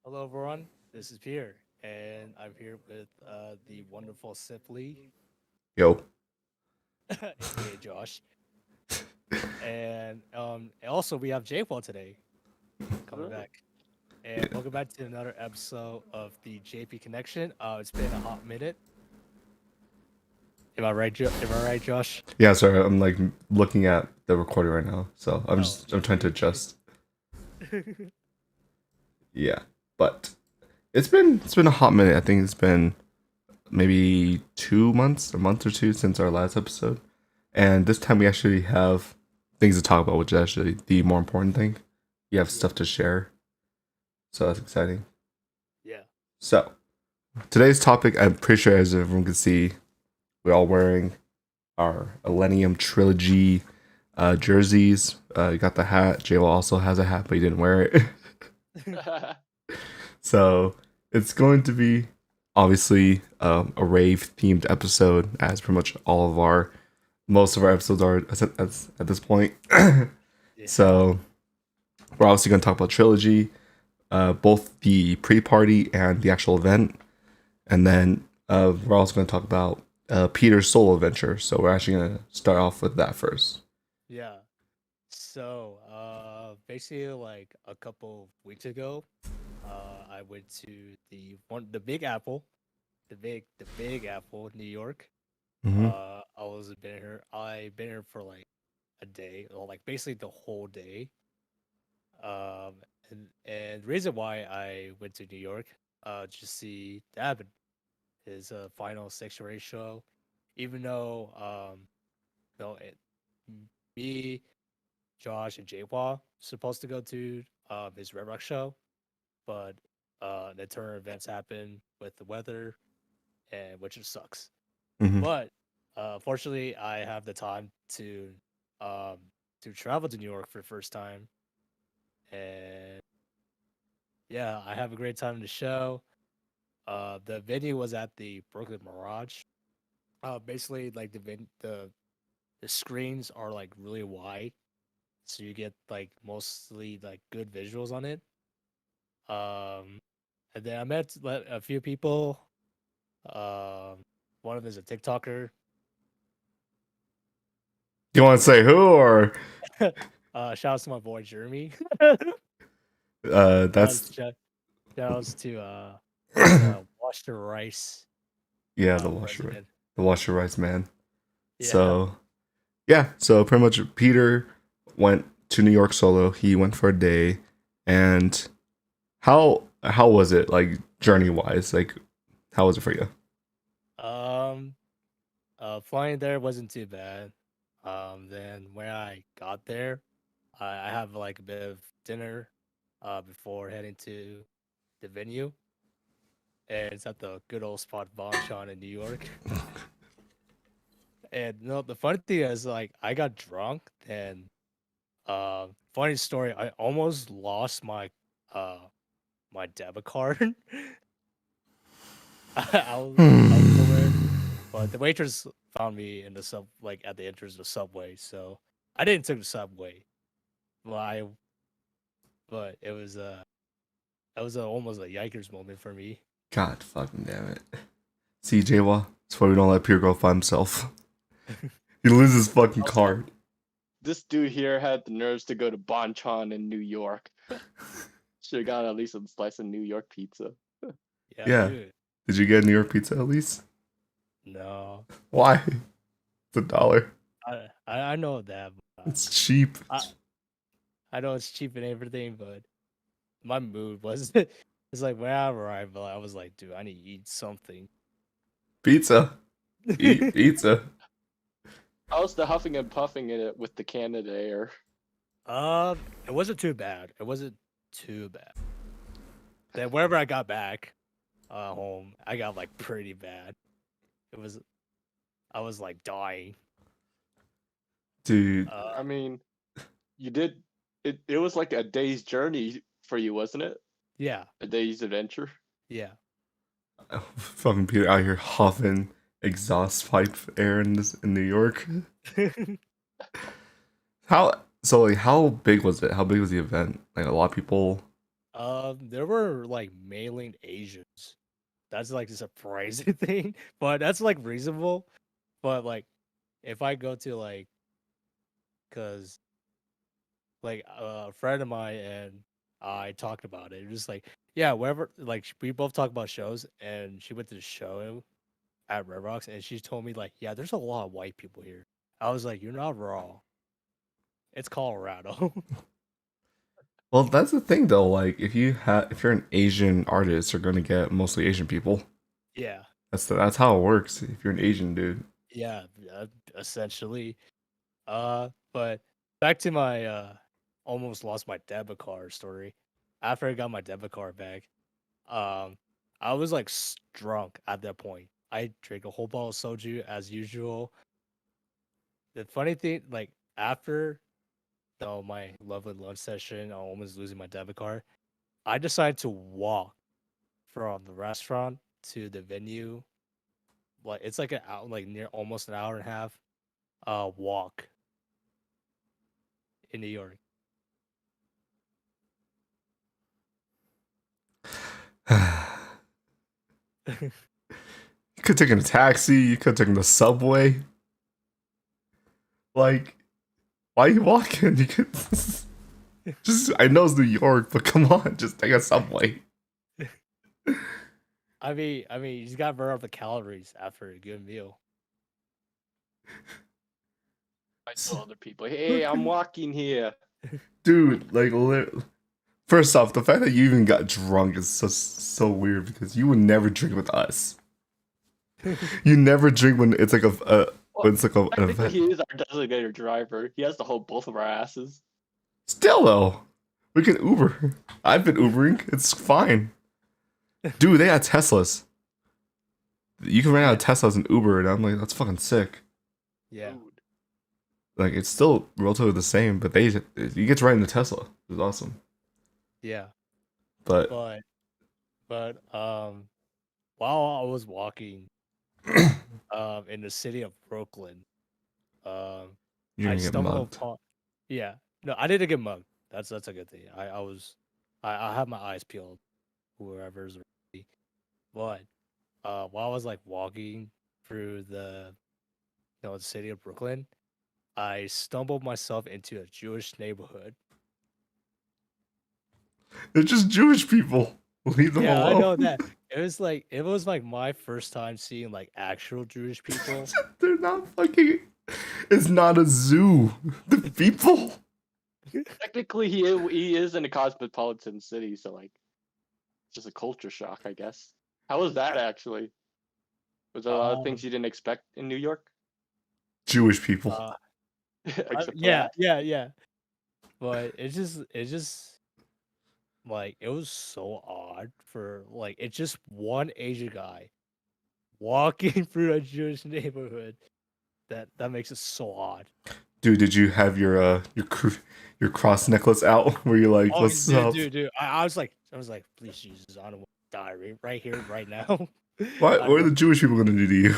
Hello, everyone. This is Pierre, and I'm here with the wonderful Simply, Yo. aka Josh, and also we have J-Paul today coming Alright. back. And Yeah. welcome back to another episode of the JP Connection. It's been a hot minute. Am I right? Am I right, Josh? Yeah, sorry, I'm like looking at the recording right now. So Oh, I'm trying to you. adjust. Yeah. But it's been a hot minute. I think it's been maybe 2 months, a month or two since our last episode. And this time we actually have things to talk about, which is actually the more important thing. You have Yeah, stuff to share. So that's exciting. yeah, So today's topic, I'm pretty sure as everyone can see, we're all wearing our ILLENIUM Trilogy jerseys. You got the hat. JL also has a hat, but he didn't wear it. So it's going to be obviously a rave themed episode, as pretty much all of our most of our episodes are at this point. yeah, So we're obviously going to talk about Trilogy, both the pre-party and the actual event, and then we're also going to talk about Peter's solo adventure. So we're actually going to start off with that first. yeah. So, basically, like a couple weeks ago, I went to the Big Apple, the Big Apple, New York. Mm-hmm. I been here for like a day, or like basically the whole day. Um, and the reason why I went to New York, to see Davin, his final sanctuary show, even though no, me, Josh, and Jaywa supposed to go to his Red Rock show, but the turn events happen with the weather, and which just sucks. Mm-hmm. But fortunately, I have the time um to travel to New York for the first time, and yeah, I have a great time in the show. The venue was at the Brooklyn Mirage. Basically, like the screens are like really wide, so you get like mostly like good visuals on it. Um, and then I met a few people. Um, one of them is a TikToker. You want to say who or Shout out to my boy Jeremy. that's Shout outs to yeah, the Wash the Rice the washer president. the washer rice man. Yeah. So yeah, so pretty much Peter went to New York solo. He went for a day, and how was it like journey wise? Like how was it for you? Um. Flying there wasn't too bad. Then when I got there, I have like a bit of dinner, before heading to the venue, and it's at the good old spot Bonchon in New York. And no, the funny thing is, like, I got drunk. Then, funny story, I almost lost uh my debit card. I was nowhere, but the waitress found me in the like at the entrance of the subway. So I didn't take the subway, but but it was almost a yikers moment for me. God fucking damn it. CJ Wa. That's why we don't let Peter go by himself. He loses his fucking Also, card. this dude here had the nerves to go to Bonchon in New York. Should have got at least a slice of New York pizza. Yeah, Yeah. dude. Did you get a New York pizza at least? No, Why? It's $1. I know that. But, It's cheap. I I know it's cheap and everything, but my mood was it's like when I arrived, I was like, dude, I need to eat something. Pizza. Eat pizza. How's the huffing and puffing in it with the Canada Air? It wasn't too bad. It wasn't too bad. Then wherever I got back, home, I got like pretty bad. It was I was like dying. Dude. Uh, I mean, you did it was like a day's journey for you, wasn't it? yeah, A day's adventure. yeah. Fucking Peter out here huffing exhaust pipe air in New York. How so like how big was it? How big was the event? Like a lot of people. There were like mailing Asians. That's like the surprising thing, but that's like reasonable. But like, if I go to like, cause like a friend of mine and I talked about it. It was just like, yeah, wherever. Like we both talked about shows, and she went to the show at Red Rocks, and she told me like, yeah, there's a lot of white people here. I was like, you're not wrong. It's Colorado. Well, that's the thing though. Like, if you're an Asian artist, you're gonna get mostly Asian people. Yeah, That's how it works. If you're an Asian dude. yeah, essentially. But back to my almost lost my debit card story. After I got my debit card back, um, I was like drunk at that point. I drank a whole bottle of soju as usual. The funny thing, like after my lovely lunch session, I almost losing my debit card. I decided to walk from the restaurant to the venue. Like it's like an hour, like near almost an hour and a half. Walk in New York. You could have taken a taxi. You could have taken the subway. Like, why are you walking? You could just. I know it's New York, but come on, just take a subway. I mean, you just gotta burn up the calories after a good meal. I tell other people, hey, I'm walking here. Dude, like, first off, the fact that you even got drunk is so weird because you would never drink with us. You never drink when it's like when it's like an Technically, event. he is our designated driver. He has to hold both of our asses. Still though, we can Uber. I've been Ubering. It's fine. Dude, they had Teslas. You can rent out Teslas and Uber, and I'm like, that's fucking sick. Yeah, Dude. Like, it's still relatively the same, but you get to ride in the Tesla. It's awesome. yeah. But But while I was walking in the city of Brooklyn, um you're I gonna get stumbled mugged. upon, yeah. No, I didn't get mugged. That's a good thing. I have my eyes peeled, whoever's ready. But while I was like walking through the city of Brooklyn, I stumbled myself into a Jewish neighborhood. They're just Jewish people. Leave them Yeah, I know alone. that. It was like my first time seeing like actual Jewish people. They're not fucking. It's not a zoo. The people. Technically, he is in a cosmopolitan city, so like, it's just a culture shock, I guess. How was that actually? Was there a lot of things Um you didn't expect in New York, Jewish people. uh except for yeah, that? yeah, yeah. But it just like it was so odd for like it's just one Asian guy walking through a Jewish neighborhood. That makes it so odd. Dude, did you have your cross necklace out where you're like, Oh, what's up? dude. I was like, please, Jesus, I don't want to die right here, right now. What I are the don't Jewish people gonna do to you?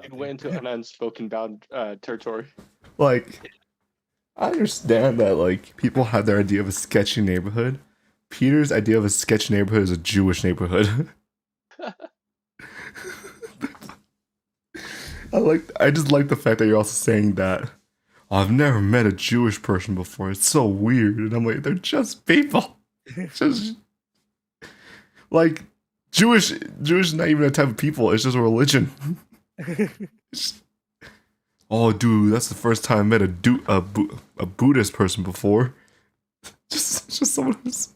It nothing. went into an unspoken bound territory. Like, I understand that like people have their idea of a sketchy neighborhood. Peter's idea of a sketchy neighborhood is a Jewish neighborhood. I just like the fact that you're also saying that. "Oh, I've never met a Jewish person before. It's so weird." And I'm like, they're just people. Just like Jewish is not even a type of people, it's just a religion. Oh dude, that's the first time I met a Buddhist person before. Just someone who's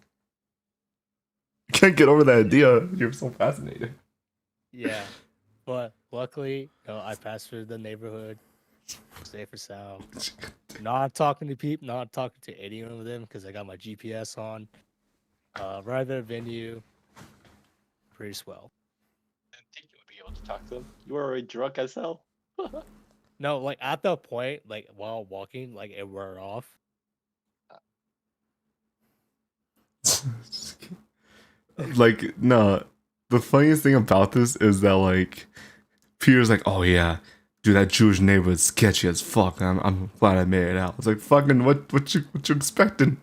can't get over that idea. You're so fascinated. Yeah, but luckily, I passed through the neighborhood, safe and sound. Not talking to people, not talking to any of them because I got my GPS on. Right at the venue, pretty swell. I didn't think you would be able to talk to them. You were already drunk as hell. No, like at the point, like while walking, like it wore off. Like, no. The funniest thing about this is that like Peter's like, oh yeah, dude, that Jewish neighborhood's sketchy as fuck. I'm glad I made it out. It's like fucking what you expecting?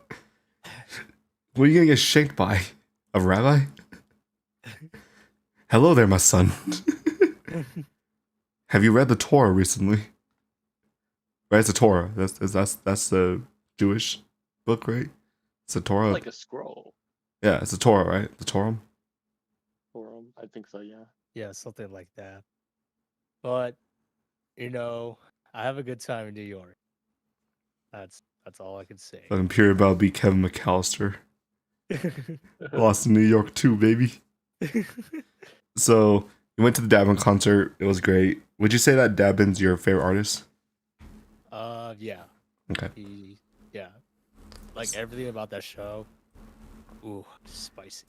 What are you gonna get shanked by? A rabbi? Hello there, my son. Have you read the Torah recently? Right, it's the Torah. That's the Jewish book, right? It's the Torah. Like a scroll. Yeah, it's the Torah, right? The Torah. Forum. I think so. Yeah. Yeah, something like that. But I have a good time in New York. That's all I can say. Fucking pure about be Kevin McAllister. Lost in New York too, baby. So you went to the Dabin concert. It was great. Would you say that Dabin's your favorite artist? Yeah. Okay. Yeah. Like everything about that show. Ooh, spicy.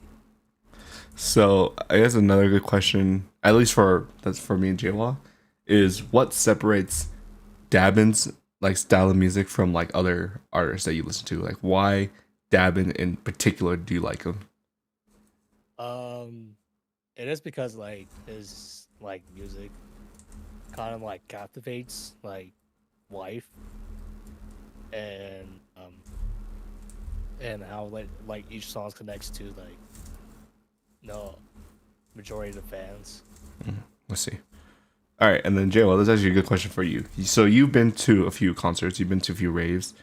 So I guess another good question, at least for me and Jaywa, is what separates Dabin's like style of music from like other artists that you listen to? Like why Dabin in particular do you like him? It is because like his like music kind of like captivates like life and how like each song connects to like no majority of the fans. Let's see. All right, and then Jaywa, that's actually a good question for you. So you've been to a few concerts, you've been to a few raves.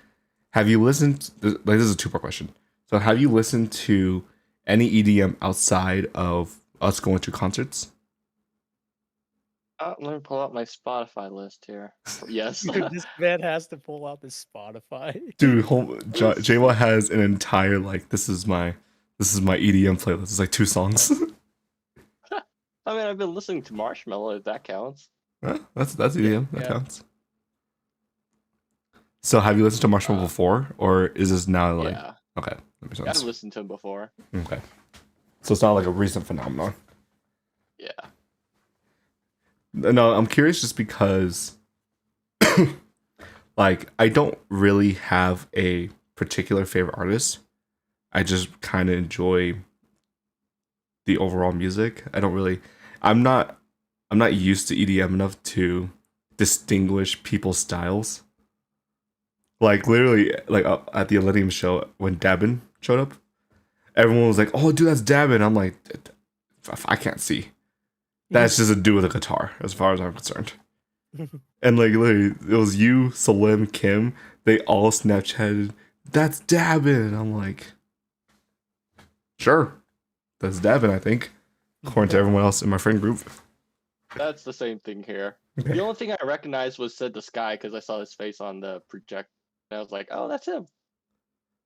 Have you listened? Like this is a two-part question. So have you listened to any EDM outside of us going to concerts? Let me pull out my Spotify list here. Yes. Dude, this man has to pull out the Spotify. Dude, Jaywa has an entire like this is my EDM playlist. It's like 2 songs. I mean, I've been listening to Marshmello. If that counts. Huh? That's EDM. That yeah. counts. So have you listened to Marshmallow before, or is this now like Yeah. okay? That makes I've sense. listened to him before. Okay, so it's not like a recent phenomenon. Yeah. No, I'm curious just because, like, I don't really have a particular favorite artist. I just kind of enjoy the overall music. I don't really. I'm not. I'm not used to EDM enough to distinguish people's styles. Like literally, like at the ILLENIUM show when Dabin showed up, everyone was like, "Oh, dude, that's Dabin." I'm like, I can't see. That's just a dude with a guitar, as far as I'm concerned. And like literally, it was you, Salim, Kim. They all Snapchatted. That's Dabin. I'm like, sure, that's Dabin. I think, according to everyone else in my friend group. That's the same thing here. Okay. The only thing I recognized was Said the Sky because I saw his face on the project. And I was like, oh, that's him.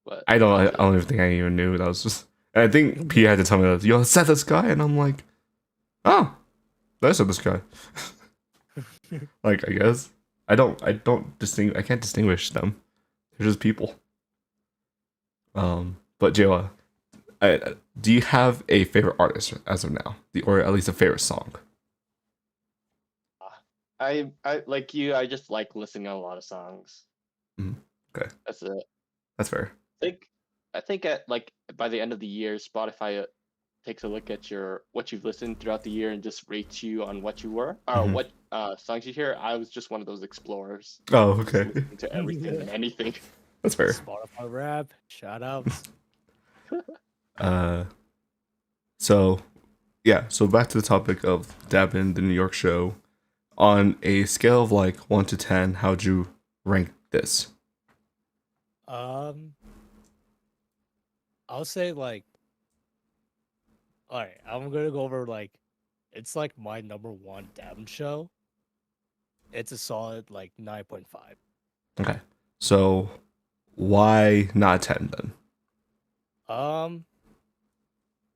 But I don't even think I even knew that was just. And I think P had to tell me that yo set this guy, and I'm like, oh, that's this guy. Like I guess I can't distinguish them. They're just people. But Jayla, do you have a favorite artist as of now, or at least a favorite song? I like you. I just like listening to a lot of songs. Okay, That's it. that's fair. I think at like by the end of the year, Spotify takes a look at what you've listened throughout the year and just rates you on what you were or what songs you hear. I was just one of those explorers. Oh, okay, To everything and anything. that's fair. Spotify rap, shout out. So yeah, so back to the topic of Dabin, the New York show. On a scale of like 1 to 10, how'd you rank this? I'll say like, all right, I'm gonna go over like, it's like my #1 Dabin show. It's a solid like 9.5. Okay, so why not 10 then?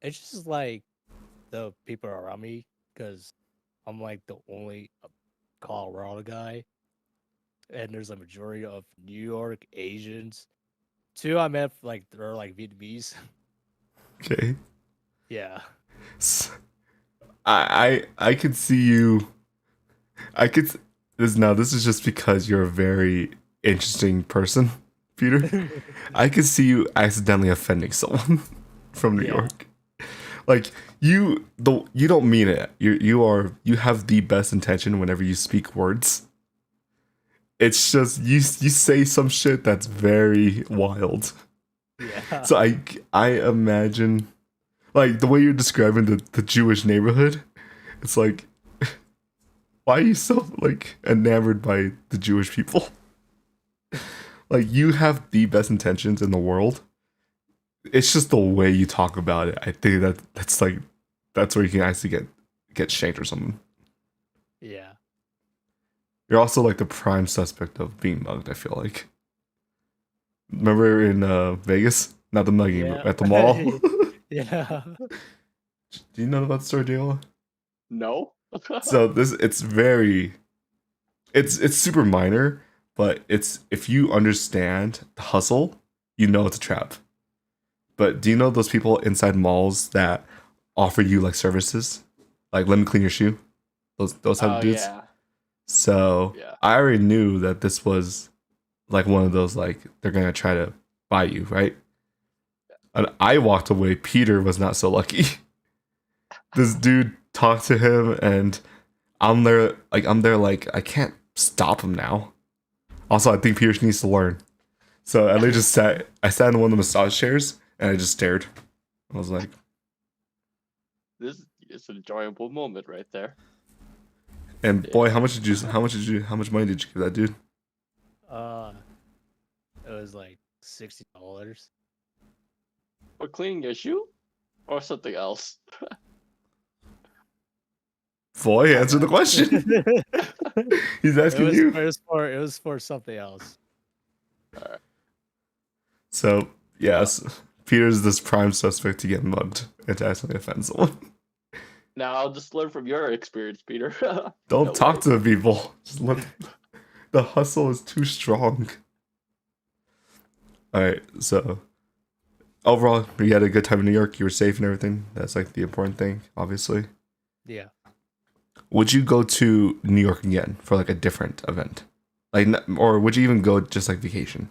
It's just like the people around me because I'm like the only Colorado guy, and there's a majority of New York Asians. 2 I met like they're like Vietnamese. Okay. Yeah. I could see you. I could. This is just because you're a very interesting person, Peter. I could see you accidentally offending someone from New Yeah. York. Like you don't mean it. You have the best intention whenever you speak words. It's just you say some shit that's very wild. Yeah. So I imagine like the way you're describing the Jewish neighborhood. It's like, why are you so like enamored by the Jewish people? Like you have the best intentions in the world. It's just the way you talk about it. I think that's like that's where you can actually get shanked or something. Yeah. You're also like the prime suspect of being mugged. I feel like. Remember in Vegas, not the mugging, but Yeah. at the mall. Yeah. Do you know about the story, Jayla? No. So this it's very it's super minor, but it's if you understand the hustle, you know it's a trap. But do you know those people inside malls that offer you like services, like let me clean your shoe, those type of Oh dudes? yeah, So yeah. I already knew that this was like one of those like they're gonna try to buy you, right? And I walked away. Peter was not so lucky. This dude talked to him, and I'm there like I can't stop him now. Also, I think Peter needs to learn. So I just sat. I sat in one of the massage chairs, and I just stared. I was like, This is an enjoyable moment right there. and boy, Yeah. how much money did you give that dude? Uh, it was like $60. For cleaning your shoe or something else. Boy, answer the question. He's asking you. It was for something else. So yes, Peter's this prime suspect to get mugged and to accidentally offend someone. Now I'll just learn from your experience, Peter. Don't No talk way. to the people. Just let the hustle is too strong. All right, so overall, you had a good time in New York. You were safe and everything. That's like the important thing, obviously. Yeah. Would you go to New York again for like a different event, like, or would you even go just like vacation?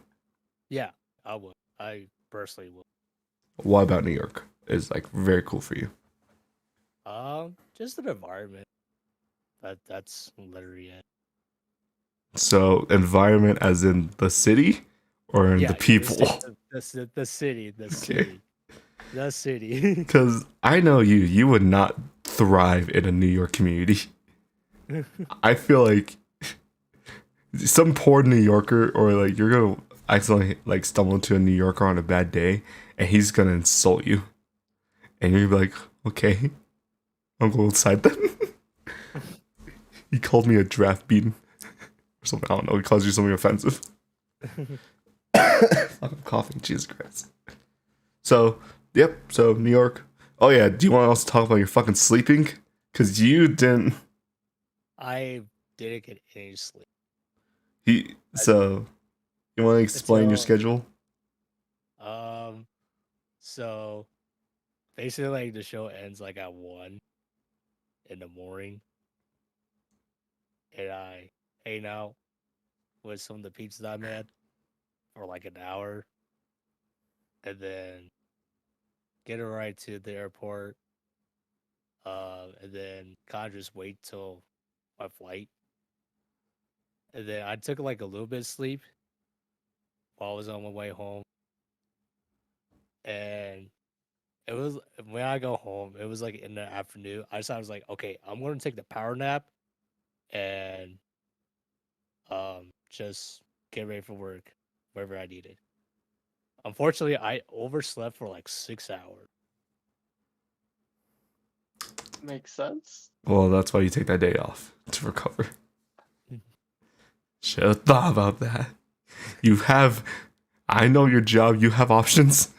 Yeah, I would. I personally would. What about New York is like very cool for you? Just an environment. That's literally it. So environment, as in the city, or in the Yeah, people? the city, Okay, the city. because I know you would not thrive in a New York community. I feel like some poor New Yorker, or like you're gonna accidentally like stumble into a New Yorker on a bad day, and he's gonna insult you, and you're gonna be like, okay, I'll go outside then. He called me a draft bean or something. I don't know. He calls you something offensive. I'm coughing. Jesus Christ. So, yep. So New York. Oh yeah. Do you want to also talk about your fucking sleeping? Cause you didn't. I didn't get any sleep So you want to explain your until schedule? um. So basically, like the show ends like at 1 in the morning, and I hang out with some of the pizzas I made for like an hour, and then get a ride to the airport. And then kind of just wait till my flight, and then I took like a little bit of sleep while I was on my way home, and it was when I go home, it was like in the afternoon. I was like, okay, I'm gonna take the power nap and just get ready for work wherever I need it. Unfortunately, I overslept for like 6 hours. Makes sense. Well, that's why you take that day off to recover. Should have thought about that. You have. I know your job. You have options.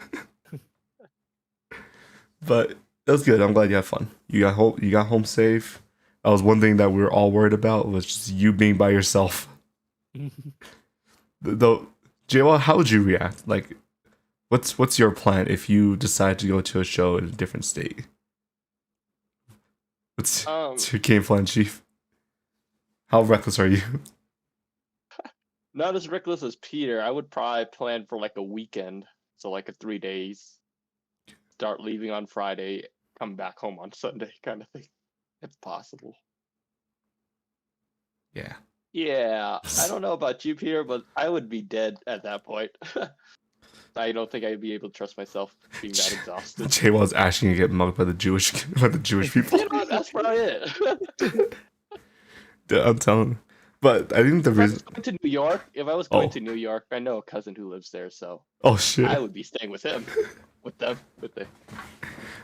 But that was good. I'm glad you had fun. You got home. You got home safe. That was one thing that we were all worried about was just you being by yourself. Though, JWL, how would you react? Like, what's your plan if you decide to go to a show in a different state? What's your game plan, Chief? How reckless are you? Not as reckless as Peter. I would probably plan for like a weekend, so like a 3 days. Start leaving on Friday, come back home on Sunday, kind of thing, if possible. Yeah. Yeah, I don't know about you, Peter, but I would be dead at that point. I don't think I'd be able to trust myself being that exhausted. Jaywal's asking to get mugged by the Jewish people. You know, that's probably it. Yeah, I'm telling you. But I think the If I was reason. going to New York, Oh, New York, I know a cousin who lives there, so oh shit. I would be staying with him, with them, with the.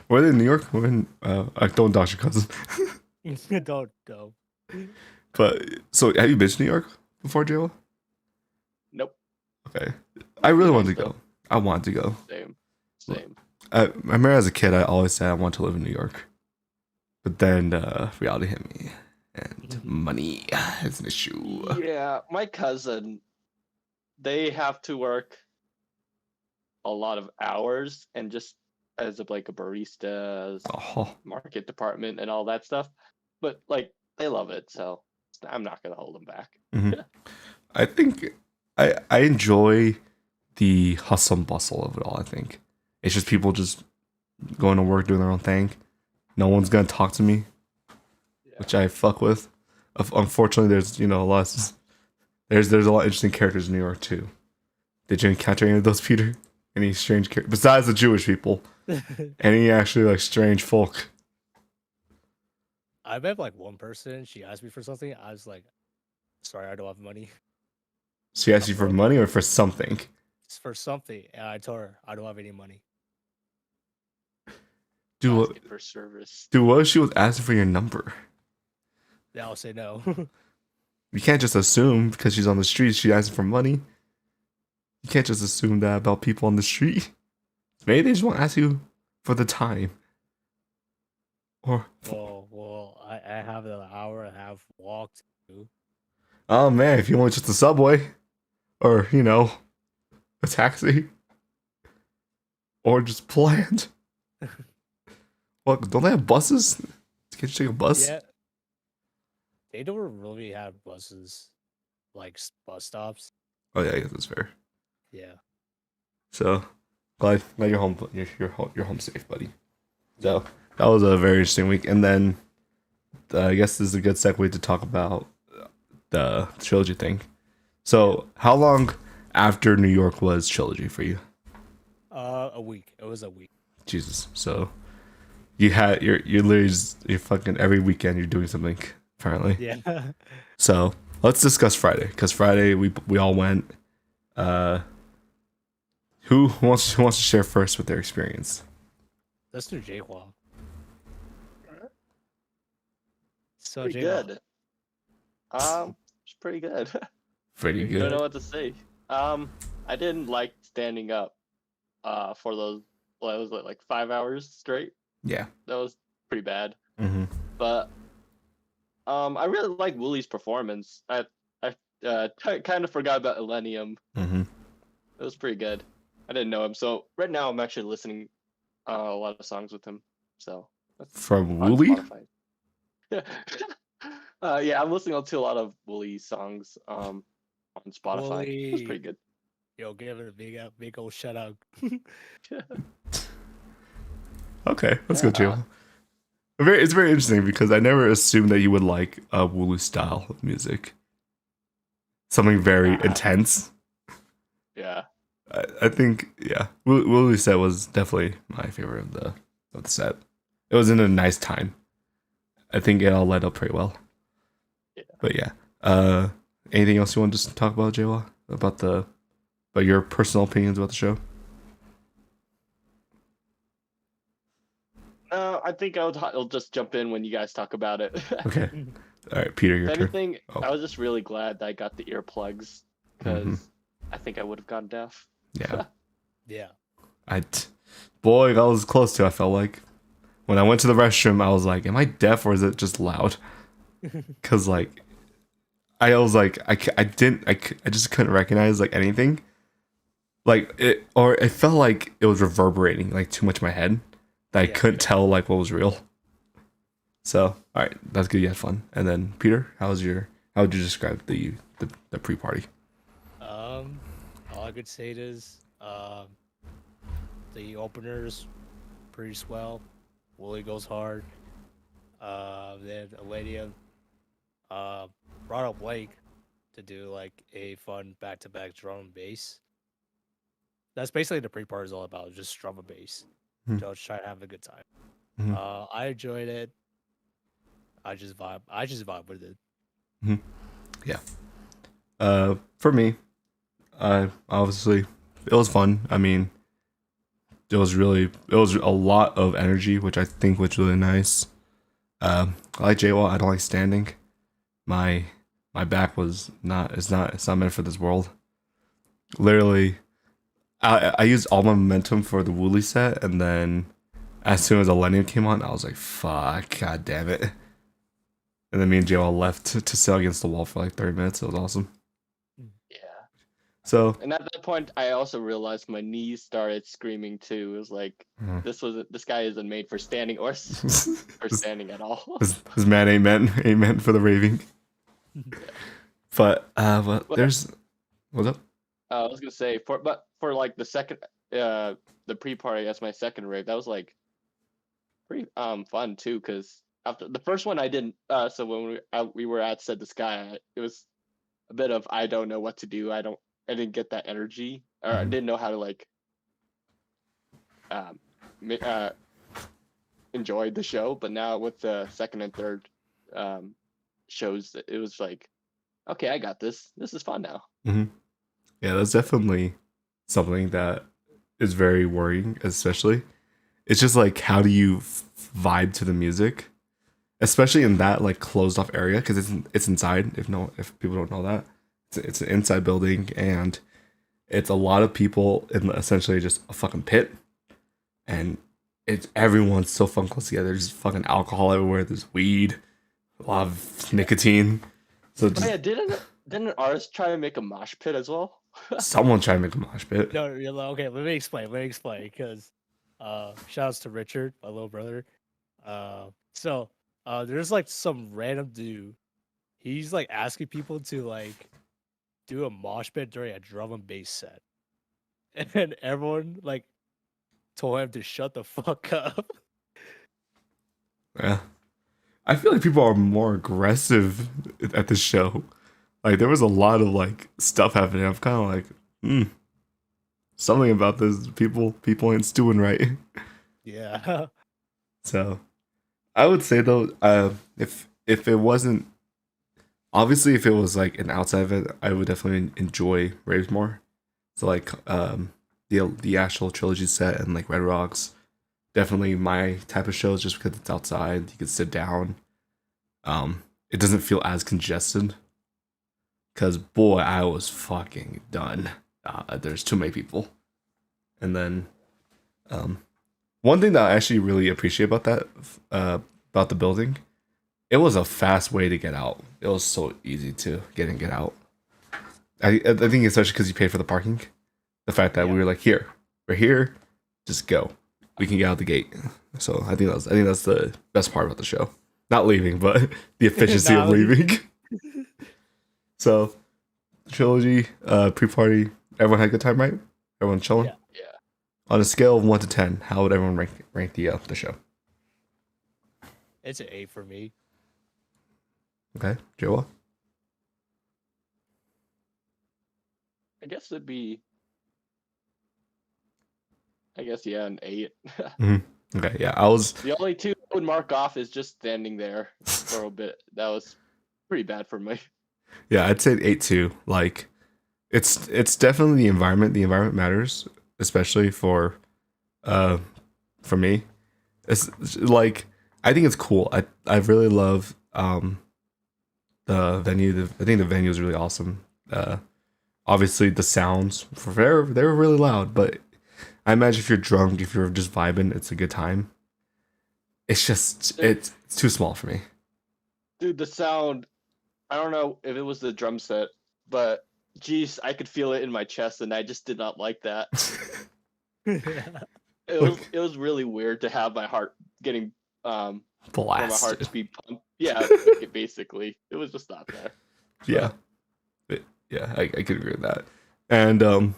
Were they in New York? We're in. I don't dox your cousin. Don't go. But so, have you been to New York before, Jaywal? Nope. Okay. I really Nice, wanted to though. go. I wanted to go. Same. I remember as a kid, I always said I want to live in New York. But then reality hit me. And money is an issue. Yeah, my cousin, they have to work a lot of hours and just as a like a barista, Oh. market department, and all that stuff. But like they love it, so I'm not gonna hold them back. Mhm. I think I enjoy the hustle and bustle of it all. I think it's just people just going to work, doing their own thing. No one's gonna talk to me, which I fuck with. Unfortunately, there's a lot. There's a lot of interesting characters in New York too. Did you encounter any of those, Peter? Any strange characters besides the Jewish people? Any actually like strange folk? I met like one person. She asked me for something. I was like, "Sorry, I don't have money." She asked you for money or for something? It's for something, and I told her I don't have any money. Dude, Asking for service. what if she was asking for your number? Then I'll say no. You can't just assume because she's on the street she asking for money. You can't just assume that about people on the street. Maybe they just want to ask you for the time. Or well, I have an hour and a half walk to do. oh man, if you want just a subway, or a taxi, or just planned. Well, don't they have buses? Can't you take a bus? Yeah, they don't really have buses, like bus stops. Oh yeah, I guess that's fair. Yeah. So glad you're home. You're home safe, buddy. So that was a very interesting week, and then I guess this is a good segue to talk about the trilogy thing. So how long after New York was trilogy for you? A week. It was a week. Jesus. So you're literally you're fucking every weekend you're doing something apparently. Yeah. So let's discuss Friday because Friday we all went. Who wants to share first with their experience? Let's do Jaywalk. So Pretty Jaywalk. good. It's pretty good. Pretty Don't good. know what to say. I didn't like standing up. For those, what was it, like 5 hours straight? Yeah. That was pretty bad. Mm-hmm. But I really like Wooly's performance. I kind of forgot about ILLENIUM. Mm-hmm. It was pretty good. I didn't know him, so right now I'm actually listening a lot of songs with him. So that's From on Wooly? Spotify. Yeah, I'm listening to a lot of Wooly songs on Spotify. It was Wooly. pretty good. Yo, give it a big old shout out. Okay, let's go, Jill. It's very interesting because I never assumed that you would like a Wulu style of music. Something very intense. Yeah. I think Wulu set was definitely my favorite of the set. It was in a nice time. I think it all led up pretty well. Yeah. But yeah. Anything else you want to just talk about, Jayla? About your personal opinions about the show? I think I'll just jump in when you guys talk about it. Okay. All right, Peter, your If turn. anything, Oh. I was just really glad that I got the earplugs because I think I would have gone deaf. Yeah. Yeah. Boy, that was close to. I felt like when I went to the restroom, I was like, "Am I deaf or is it just loud?" Because like, I was like, I just couldn't recognize like anything. Like it felt like it was reverberating like too much in my head that I couldn't tell like what was real. So all right, that's good. You had fun. And then Peter, how would you describe the pre-party? All I could say is the openers pretty swell. Wooly goes hard. Then ILLENIUM brought up Blake to do like a fun back-to-back drum and bass. that's basically the pre-party is all about, just drum and bass. Mhm. Just try to have a good time. Mhm. I enjoyed it. I just vibe with it. Yeah. For me, obviously it was fun. I mean, it was a lot of energy, which I think was really nice. I like JWall. I don't like standing. My my back was not it's not meant for this world. Literally, I used all my momentum for the Wooly set, and then as soon as ILLENIUM came on, I was like, "Fuck, god damn it!" And then me and JWall left to sit against the wall for like 30 minutes. It was awesome. Yeah. So, And at that point, I also realized my knees started screaming too. It was like this guy isn't made for standing or for this, standing at all. this man ain't meant for the raving. But But there's what's up? I was gonna say for like the second the pre-party as my second rave, that was like pretty fun too, because after the first one I didn't so when we were at Said the Sky, it was a bit of I don't know what to do. I didn't get that energy, or I didn't know how to like um uh enjoy the show. But now with the second and third shows, it was like, okay, I got this. This is fun now. Mm-hmm. Yeah, that's definitely something that is very worrying, especially. It's just like, how do you vibe to the music, especially in that like closed off area, because it's inside. If people don't know that, it's an inside building, and it's a lot of people in essentially just a fucking pit, and it's everyone's so fucking close together. There's fucking alcohol everywhere. There's weed, a lot of nicotine. So Oh just yeah, didn't an artist try to make a mosh pit as well? someone try to make a mosh pit. No, okay. Let me explain. Because shouts to Richard, my little brother. So there's like some random dude. He's like asking people to like do a mosh pit during a drum and bass set, and everyone like told him to shut the fuck up. Yeah. I feel like people are more aggressive at this show. Like there was a lot of like stuff happening. I'm kind of like, something about this. People ain't stewing right. Yeah. So I would say though, if it wasn't obviously if it was like an outside event, I would definitely enjoy raves more. So like the actual trilogy set and like Red Rocks, definitely my type of shows just because it's outside. You can sit down. It doesn't feel as congested. Cause boy, I was fucking done. There's too many people. And then, one thing that I actually really appreciate about that, about the building, it was a fast way to get out. It was so easy to get out. I think especially because you paid for the parking. The fact that we were like, we're here, just go. We can get out the gate. So I think that's the best part about the show. Not leaving, but the efficiency of leaving. So, trilogy, pre-party, everyone had a good time, right? Everyone chilling. Yeah. Yeah. On a scale of 1 to 10, how would everyone rank the show? It's an 8 for me. Okay, Joel. I guess it'd be. I guess yeah, an 8. Okay, yeah, I was. The only two I would mark off is just standing there for a bit. That was pretty bad for me. Yeah, I'd say 8 too. Like, it's definitely the environment. The environment matters, especially for me. It's like I think it's cool. I really love the venue. I think the venue is really awesome. Obviously the sounds they were really loud, but I imagine if you're drunk, if you're just vibing, it's a good time. It's just it's too small for me. Dude, the sound. I don't know if it was the drum set, but geez, I could feel it in my chest, and I just did not like that. It was really weird to have my heart getting for my heart to be pumped. Yeah, basically, it was just not there. Yeah, yeah, I could agree with that. And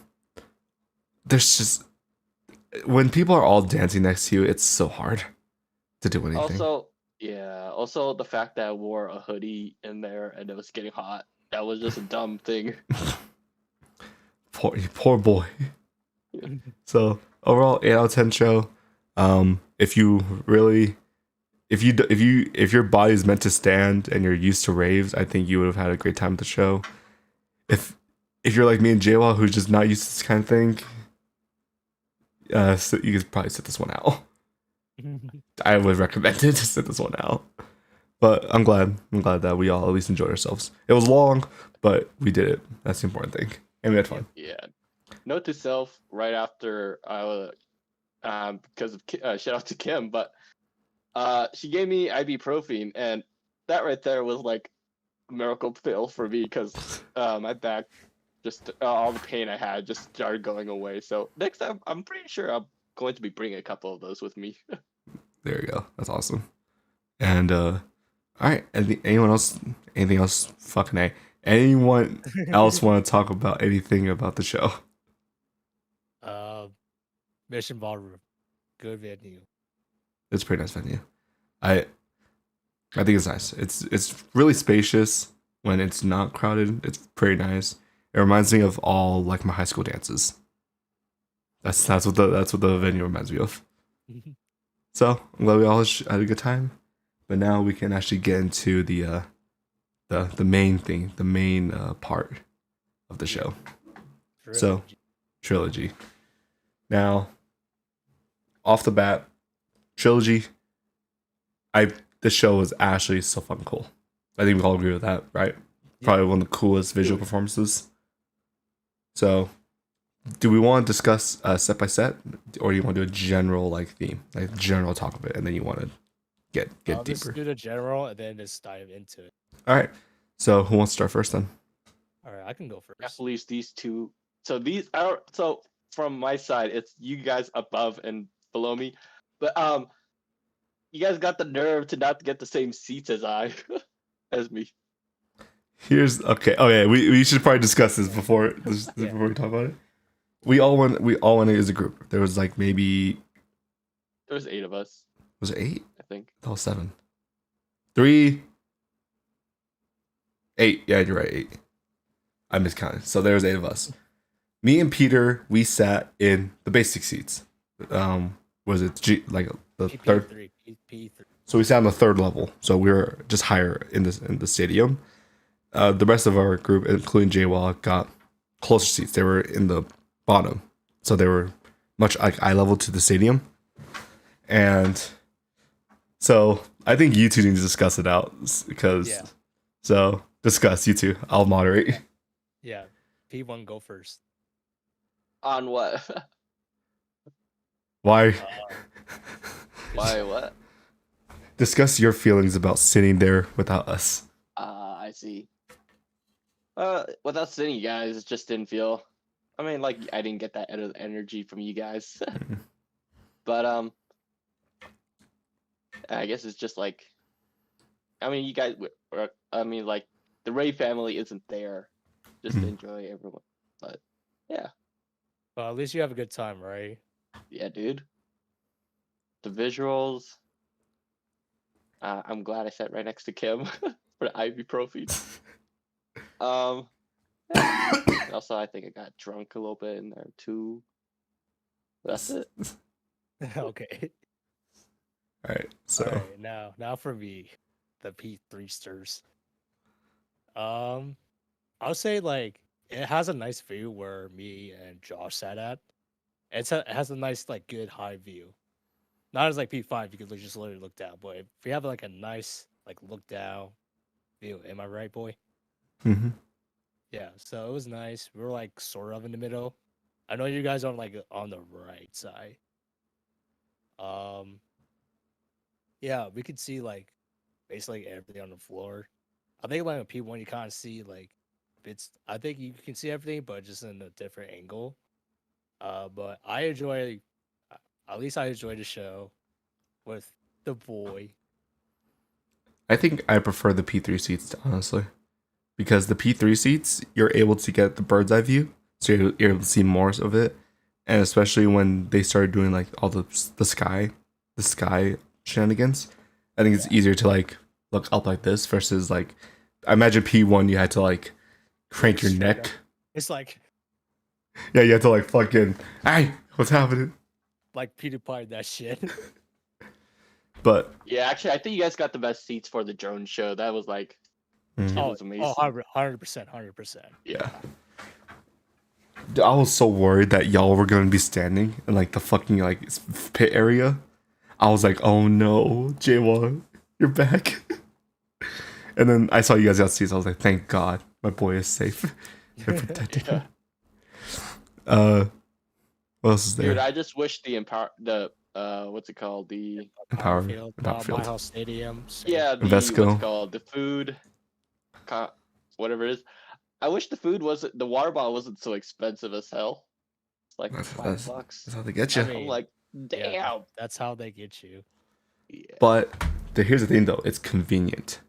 there's just when people are all dancing next to you, it's so hard to do anything. Also the fact that I wore a hoodie in there and it was getting hot. That was just a dumb thing. Poor boy. So overall, 8 out of 10 show. If your body is meant to stand and you're used to raves, I think you would have had a great time at the show. If you're like me and JWall, who's just not used to this kind of thing, so you could probably sit this one out. I would recommend it to sit this one out. But I'm glad that we all at least enjoyed ourselves. It was long, but we did it. That's the important thing, and we had fun. Yeah. Note to self: right after because of shout out to Kim, but she gave me ibuprofen, and that right there was like a miracle pill for me because my back just all the pain I had just started going away. So next time, I'm pretty sure I'm going to be bringing a couple of those with me. There you go. That's awesome. And all right. Anyone else? Anything else? Fucking A. Anyone else want to talk about anything about the show? Mission Ballroom, good venue. It's a pretty nice venue. I think it's nice. It's really spacious when it's not crowded. It's pretty nice. It reminds me of all like my high school dances. That's what the venue reminds me of. So I'm glad we all had a good time. But now we can actually get into the main thing, the main part of the show. Trilogy. So, Trilogy. Now, off the bat, Trilogy. The show was actually so fucking cool. I think we all agree with that, right? Probably one of the coolest visual performances. So, do we want to discuss set by set, or do you want to do a general like theme, like general talk of it, and then you want to get deeper? Let's do the general and then just dive into it. All right. So, who wants to start first then? All right, I can go first. At least these two. So these are so from my side, it's you guys above and below me, but you guys got the nerve to not get the same seats as as me. Here's okay. Okay, we should probably discuss this before before we talk about it. We all went it as a group. There was like maybe There was 8 of us. Was it 8? I think. Oh, 7. 3. 8. Yeah, you're right. 8. I miscounted. So there was 8 of us. Me and Peter, we sat in the basic seats. Was it the third? P3. So we sat on the third level. So we were just higher in the stadium. The rest of our group, including JWall, got closer seats. They were in the bottom, so they were much like eye level to the stadium. And so I think you two need to discuss it out because. Yeah. So discuss, you two. I'll moderate. Yeah, P1 go first. On what? Why? Why what? Discuss your feelings about sitting there without us. I see. Without seeing you guys, it just didn't feel. I mean, like I didn't get that energy from you guys. But I guess it's just like. I mean, you guys. I mean, like the Ray family isn't there, just to enjoy everyone. But yeah. Well, at least you have a good time, right? Yeah, dude. The visuals. I'm glad I sat right next to Kim for the ibuprofen. Yeah. Also, I think I got drunk a little bit in there too. That's it. Okay. All right. So All right, now for me, the P3 stirs. I'll say like it has a nice view where me and Josh sat at. It has a nice like good high view. Not as like P5 you could just literally look down, but if we have like a nice like look down view, am I right, boy? Mm-hmm. Yeah, so it was nice. We were like sort of in the middle. I know you guys are like on the right side. Yeah, we could see like basically everything on the floor. I think like on P1 you kind of see like bits. I think you can see everything, but just in a different angle. But I enjoy, at least I enjoy the show with the boy. I think I prefer the P3 seats, honestly, because the P3 seats you're able to get the bird's eye view, so you're able to see more of it, and especially when they started doing like all the sky shenanigans, I think it's easier to like look up like this versus like I imagine P1 you had to like crank your neck. It's like Yeah, you have to like fucking, hey, what's happening? Like PewDiePie that shit. But Yeah, actually, I think you guys got the best seats for the drone show. That was like, it Oh, was amazing. 100%, 100%. Yeah. I was so worried that y'all were gonna be standing in like the fucking like pit area. I was like, oh no, J1, you're back. And then I saw you guys got seats. I was like, thank God, my boy is safe. They're protected. Yeah. What else is Dude, there? I just wish the what's it called? Empower, My Field, House Stadium. Same. Yeah, what's it Invesco. called? The food, whatever it is. I wish the food wasn't the water bottle wasn't so expensive as hell. It's like That's $5. how they get I you. mean, I'm like, yeah, damn. that's how they get you. Yeah. But here's the thing though, it's convenient.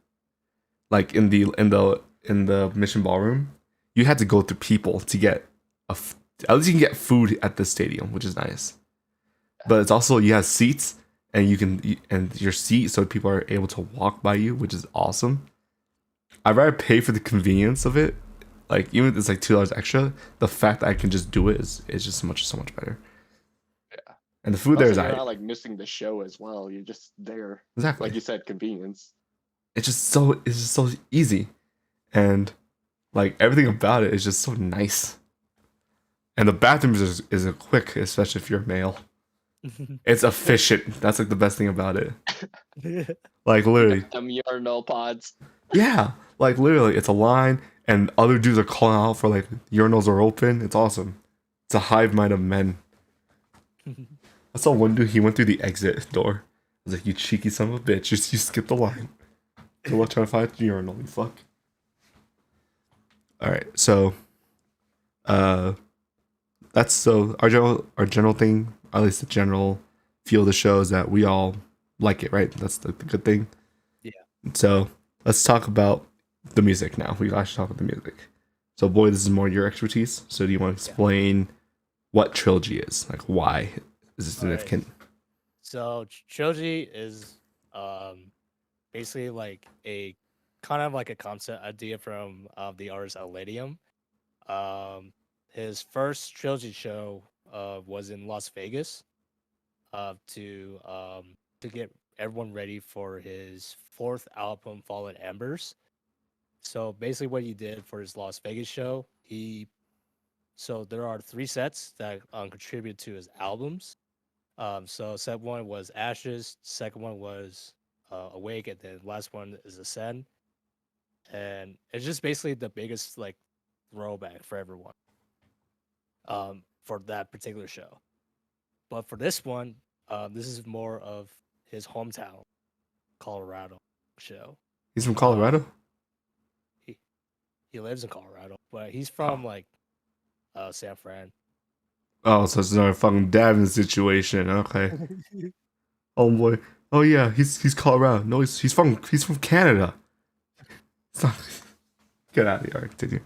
Like in the mission ballroom, you had to go through people to get at least you can get food at the stadium, which is nice. But it's also you have seats and and your seat so people are able to walk by you, which is awesome. I'd rather pay for the convenience of it. Like even if it's like $2 extra, the fact that I can just do it is just so much better. Yeah. And the food there Also, is you're not like missing the show as well. You're just there. exactly. Like you said, convenience. It's just so easy, and like everything about it is just so nice. And the bathrooms is quick, especially if you're a male. It's efficient. That's like the best thing about it. Like literally, Them urinal pods. yeah. Like literally, it's a line, and other dudes are calling out for like urinals are open. It's awesome. It's a hive mind of men. I saw one dude. He went through the exit door. I was like, "You cheeky son of a bitch! You skipped the line. Good luck trying to find the urinal. You fuck." All right, so, that's so our general thing, at least the general feel of the show is that we all like it, right? That's the good thing. Yeah. So let's talk about the music now. We actually talk about the music. So, boy, this is more your expertise. So, do you want to explain what Trilogy is? Like, why is it significant? So Trilogy is basically like a kind of like a concept idea from the artist ILLENIUM. His first Trilogy show was in Las Vegas to get everyone ready for his fourth album, Fallen Embers. So basically, what he did for his Las Vegas show, so there are 3 sets that contribute to his albums. So set one was Ashes, second one was Awake, and then last one is Ascend. And it's just basically the biggest like throwback for everyone. For that particular show. But for this one, this is more of his hometown, Colorado show. He's from Colorado. He lives in Colorado, but he's from like San Fran. Oh, so it's another fucking Davin situation. Okay. Oh boy. Oh yeah, he's Colorado. No, he's from Canada. It's not, get out of here. Continue.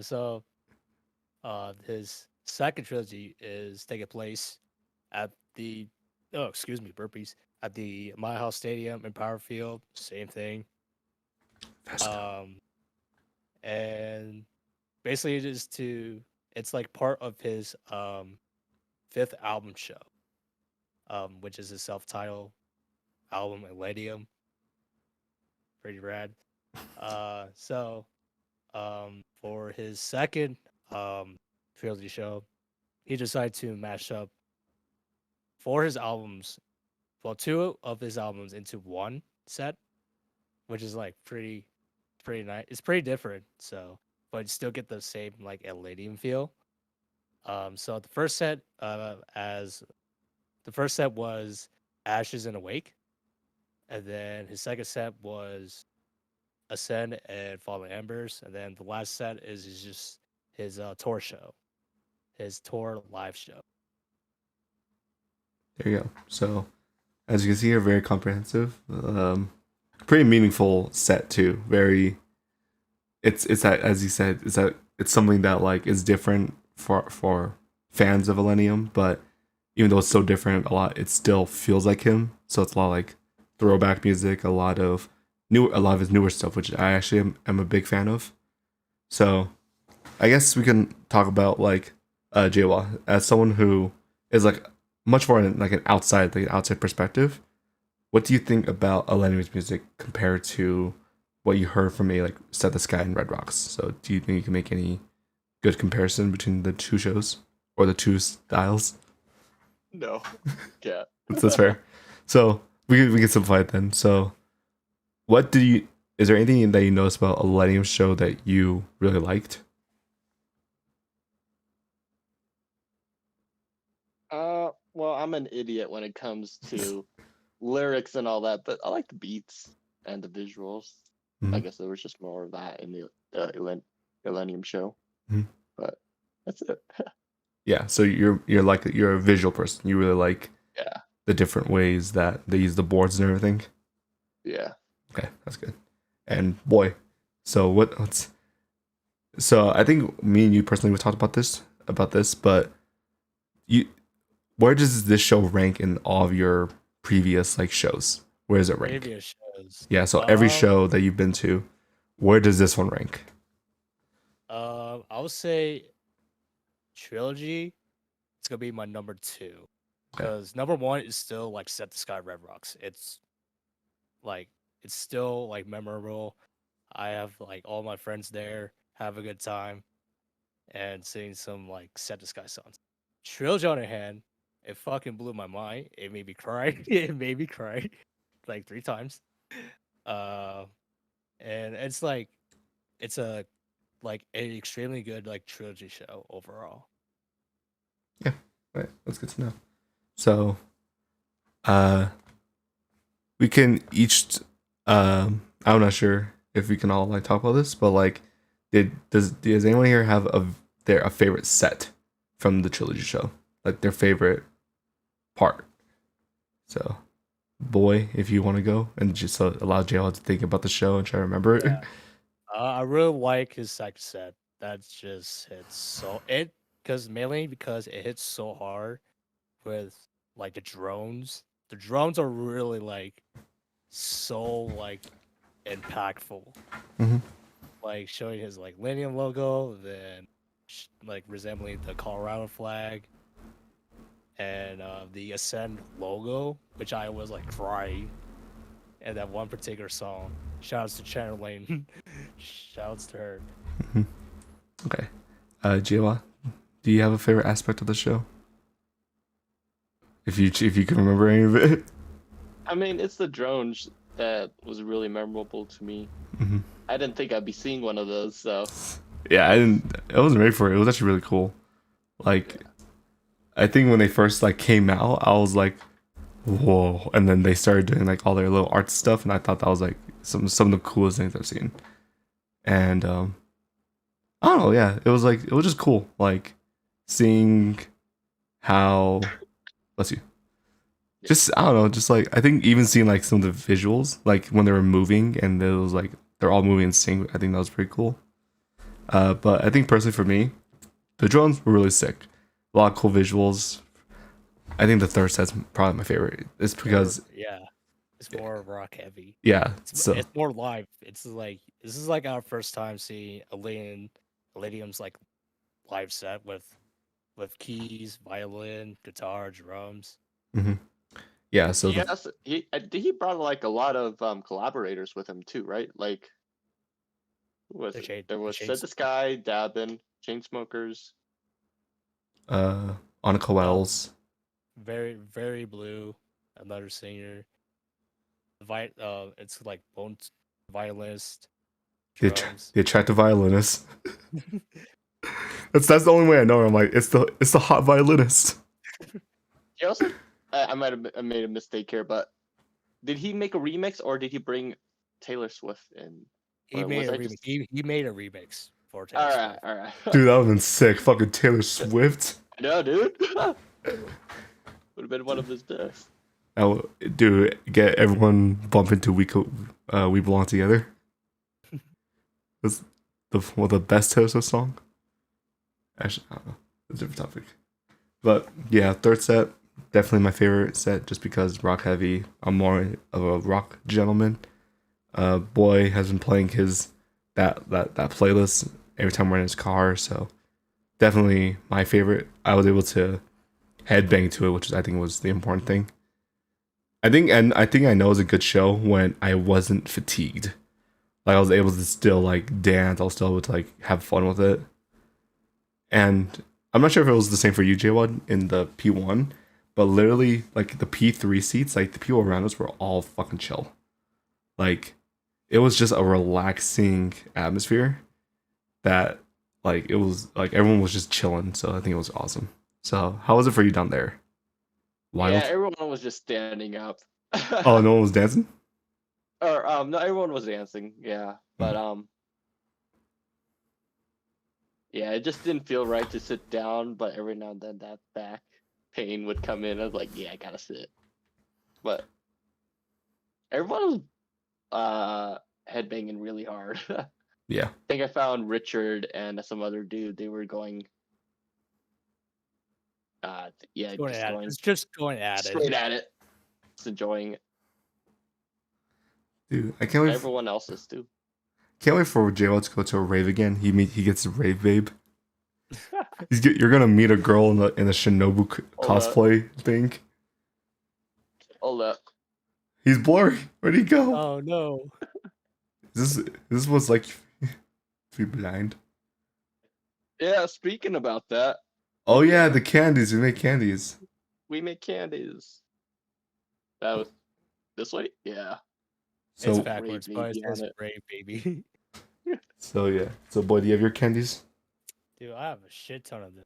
So his second trilogy is taking place at the burpees at the My House Stadium in Power Field. Same thing. And basically it's like part of his fifth album show, which is his self-titled album ILLENIUM. Pretty rad. So for his second trilogy show, he decided to mash up 2 of his albums into one set, which is like pretty nice. It's pretty different, so but you still get the same like ILLENIUM feel. So the first set was Ashes and Awake, and then his second set was Ascend and Fallen Embers, and then the last set is just his tour show, his tour live show. There you go. So, as you can see here, very comprehensive. Pretty meaningful set too. Very. It's that, as you said, it's something that like is different for fans of ILLENIUM, but even though it's so different, it still feels like him. So it's a lot like throwback music, a lot of his newer stuff, which I actually am a big fan of. So I guess we can talk about like Jawa as someone who is like much more in, like an outside perspective. What do you think about ILLENIUM's music compared to what you heard from me like Set the Sky and Red Rocks? So do you think you can make any good comparison between the two shows or the two styles? No. Yeah. That's fair. So we can simplify it then. So what do you is there anything that you noticed about ILLENIUM's show that you really liked? Well, I'm an idiot when it comes to lyrics and all that, but I like the beats and the visuals. I Mhm. guess there was just more of that in the Millennium show, Mhm. but that's it. Yeah, so you're a visual person. You really like Yeah, the different ways that they use the boards and everything. yeah. Okay, that's good. And boy, so what's so I think me and you personally we talked about this, but you where does this show rank in all of your previous like shows? Where does it rank? Previous shows. Yeah, so every show that you've been to, where does this one rank? I would say Trilogy. It's gonna be my number 2 Okay. because number 1 is still like Set the Sky Red Rocks. Like it's still like memorable. I have like all my friends there, have a good time, and sing some like Set the Sky songs. Trilogy on the other hand, it fucking blew my mind. It made me cry. It made me cry like 3 times. Uh, and it's a like an extremely good like trilogy show overall. Yeah, right. That's good to know. So, uh, we can each. I'm not sure if we can all like talk about this, but like, does anyone here have a favorite set from the trilogy show, like their favorite part? So, boy, if you want to go and just allow JL to think about the show and try to remember it. Yeah. I really like his second set. That's just hits so it because it hits so hard with like the drones. The drones are really like so like impactful. Mhm. Like showing his like ILLENIUM logo, then like resembling the Colorado flag and the Ascend logo, which I was like crying. And that one particular song. Shouts to Channel Lane. Shouts to her. Mhm. Okay, JL, do you have a favorite aspect of the show? If you can remember any of it. I mean, it's the drones that was really memorable to me. Mhm. I didn't think I'd be seeing one of those, so Yeah, I wasn't ready for it. It was actually really cool. Like, I think when they first like came out, I was like, whoa. And then they started doing like all their little art stuff, and I thought that was like some of the coolest things I've seen. And I don't know, yeah, it was just cool, like seeing how bless you. Just I don't know, just like I think even seeing like some of the visuals, like when they were moving and it was like they're all moving in sync. I think that was pretty cool. But I think personally for me, the drones were really sick. A lot of cool visuals. I think the third set's probably my favorite. It's because Yeah, it's more rock heavy. yeah, so It's more live. It's like this is like our first time seeing Elysium's like live set with keys, violin, guitar, drums. mhm. Yeah, so the yes, he brought like a lot of collaborators with him too, right? Like, who was The it? chain, There the was chain. Set the Sky, Dabin, Chainsmokers. Annika Wells. Very blue. Another singer. It's like bone violinist, drums. The attractive violinist. That's the only way I know her. I'm like, it's the hot violinist. He also, I might have made a mistake here, but did he make a remix or did he bring Taylor Swift in? He Or made was a I remix. just? He made a remix for Taylor All Swift. right, all right. Dude, that would've been sick. Fucking Taylor Swift. No, dude. Would have been one of his best. Now, dude, get everyone bump into We Belong Together. Was the best Taylor Swift song? Actually, I don't know. It's a different topic. But yeah, third set, definitely my favorite set just because rock heavy. I'm more of a rock gentleman. Boy has been playing his that playlist every time we're in his car. So definitely my favorite. I was able to headbang to it, which is I think was the important thing. I think I know it was a good show when I wasn't fatigued. Like I was able to still like dance. I was still able to like have fun with it. And I'm not sure if it was the same for you, J1, in the P1, but literally like the P3 seats, like the people around us were all fucking chill. Like it was just a relaxing atmosphere that like it was like everyone was just chilling. So I think it was awesome. So how was it for you down there? Yeah, Wild? everyone was just standing up. Oh, no one was dancing? Or no, everyone was dancing. Yeah, but yeah, it just didn't feel right to sit down. But every now and then that back pain would come in. I was like, yeah, I gotta sit. But everyone was headbanging really hard. I Yeah. think I found Richard and some other dude. They were going. Yeah, Going just at it. going It's just going at straight it. at it, just enjoying it. Dude, I can't wait. Everyone else is too. Can't wait for JWoww to go to a rave again. He gets a rave babe. You're gonna meet a girl in the Shinobu cosplay thing. Hold up. He's blurry. Where'd he go? Oh no. This was like to be blind. Yeah, speaking about that, Oh yeah, the candies. We make candies. we make candies. That was this way? Yeah. So It's Rave backwards, but it baby on says it. brave baby. so yeah. So boy, do you have your candies? Dude, I have a shit ton of them.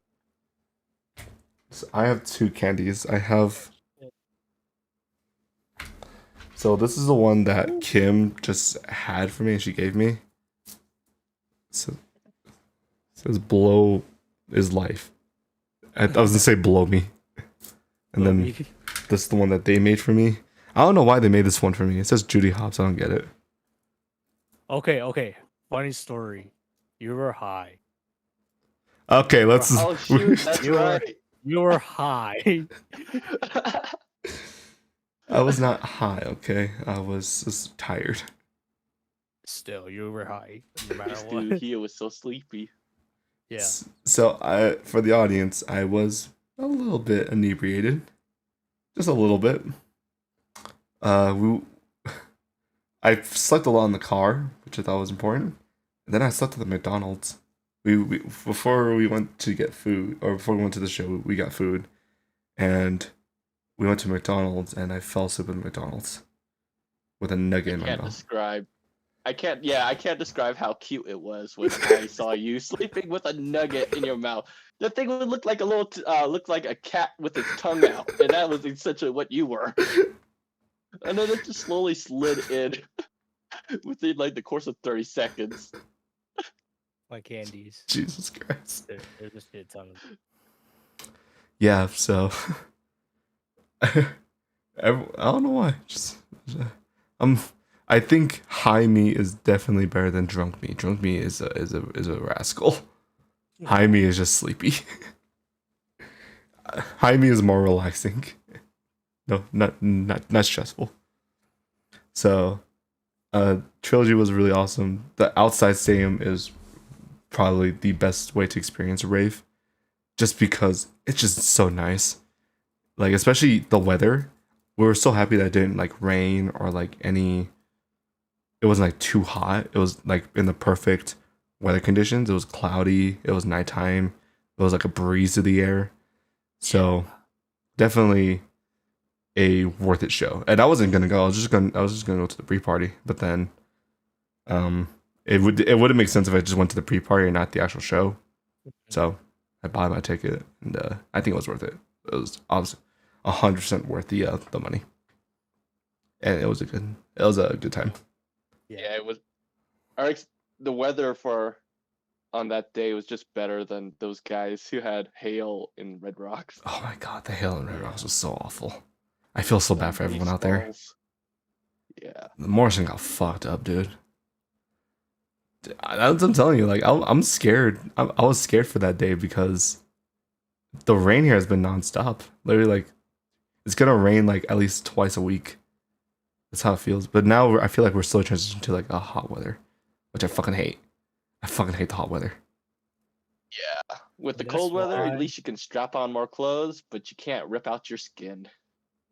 So I have 2 candies. I have. So this is the one that Kim just had for me and she gave me. So it says blow is life. I was gonna say blow me. And then this is the one that they made for me. I don't know why they made this one for me. It says Judy Hopps. I don't get it. Okay. Funny story. You were high. Okay, let's. Oh shoot, that's You were- right. You were high. I was not high. Okay, I was just tired. Still, you were high. No matter This what. dude here was so sleepy. Yeah. So for the audience, I was a little bit inebriated, just a little bit. I slept a lot in the car, which I thought was important. And then I slept at the McDonald's. We before we went to get food, or before we went to the show, we got food, and we went to McDonald's, and I fell asleep at McDonald's with a nugget in my mouth. I can't describe how cute it was when I saw you sleeping with a nugget in your mouth. That thing would look like a little, looked like a cat with its tongue out, and that was essentially what you were. And then it just slowly slid in within like the course of 30 seconds. My candies. Jesus Christ. There's a shit ton of them. Yeah, so I don't know why. Just I think high me is definitely better than drunk me. Drunk me is a rascal. High me is just sleepy. High me is more relaxing. No, not stressful. So, Trilogy was really awesome. The outside stadium is probably the best way to experience a rave, just because it's just so nice. Like especially the weather. We were so happy that it didn't like rain or like any. It wasn't like too hot. It was like in the perfect weather conditions. It was cloudy. It was nighttime. It was like a breeze to the air. So definitely a worth it show. And I wasn't gonna go. I was just gonna go to the pre-party. But then it wouldn't make sense if I just went to the pre-party and not the actual show. So I bought my ticket and I think it was worth it. It was obviously 100% worth the money. And it was a good time. Yeah, it was. The weather on that day was just better than those guys who had hail in Red Rocks. Oh my god, the hail in Red Rocks was so awful. I feel so bad for everyone out there. Yeah. Morrison got fucked up, dude. That's what I'm telling you. Like, I'm scared. I was scared for that day because the rain here has been nonstop. Literally, like, it's gonna rain like at least twice a week. That's how it feels. But now I feel like we're still transitioning to like a hot weather, which I fucking hate. I fucking hate the hot weather. Yeah. With the That's cold weather, at why. least you can strap on more clothes, but you can't rip out your skin.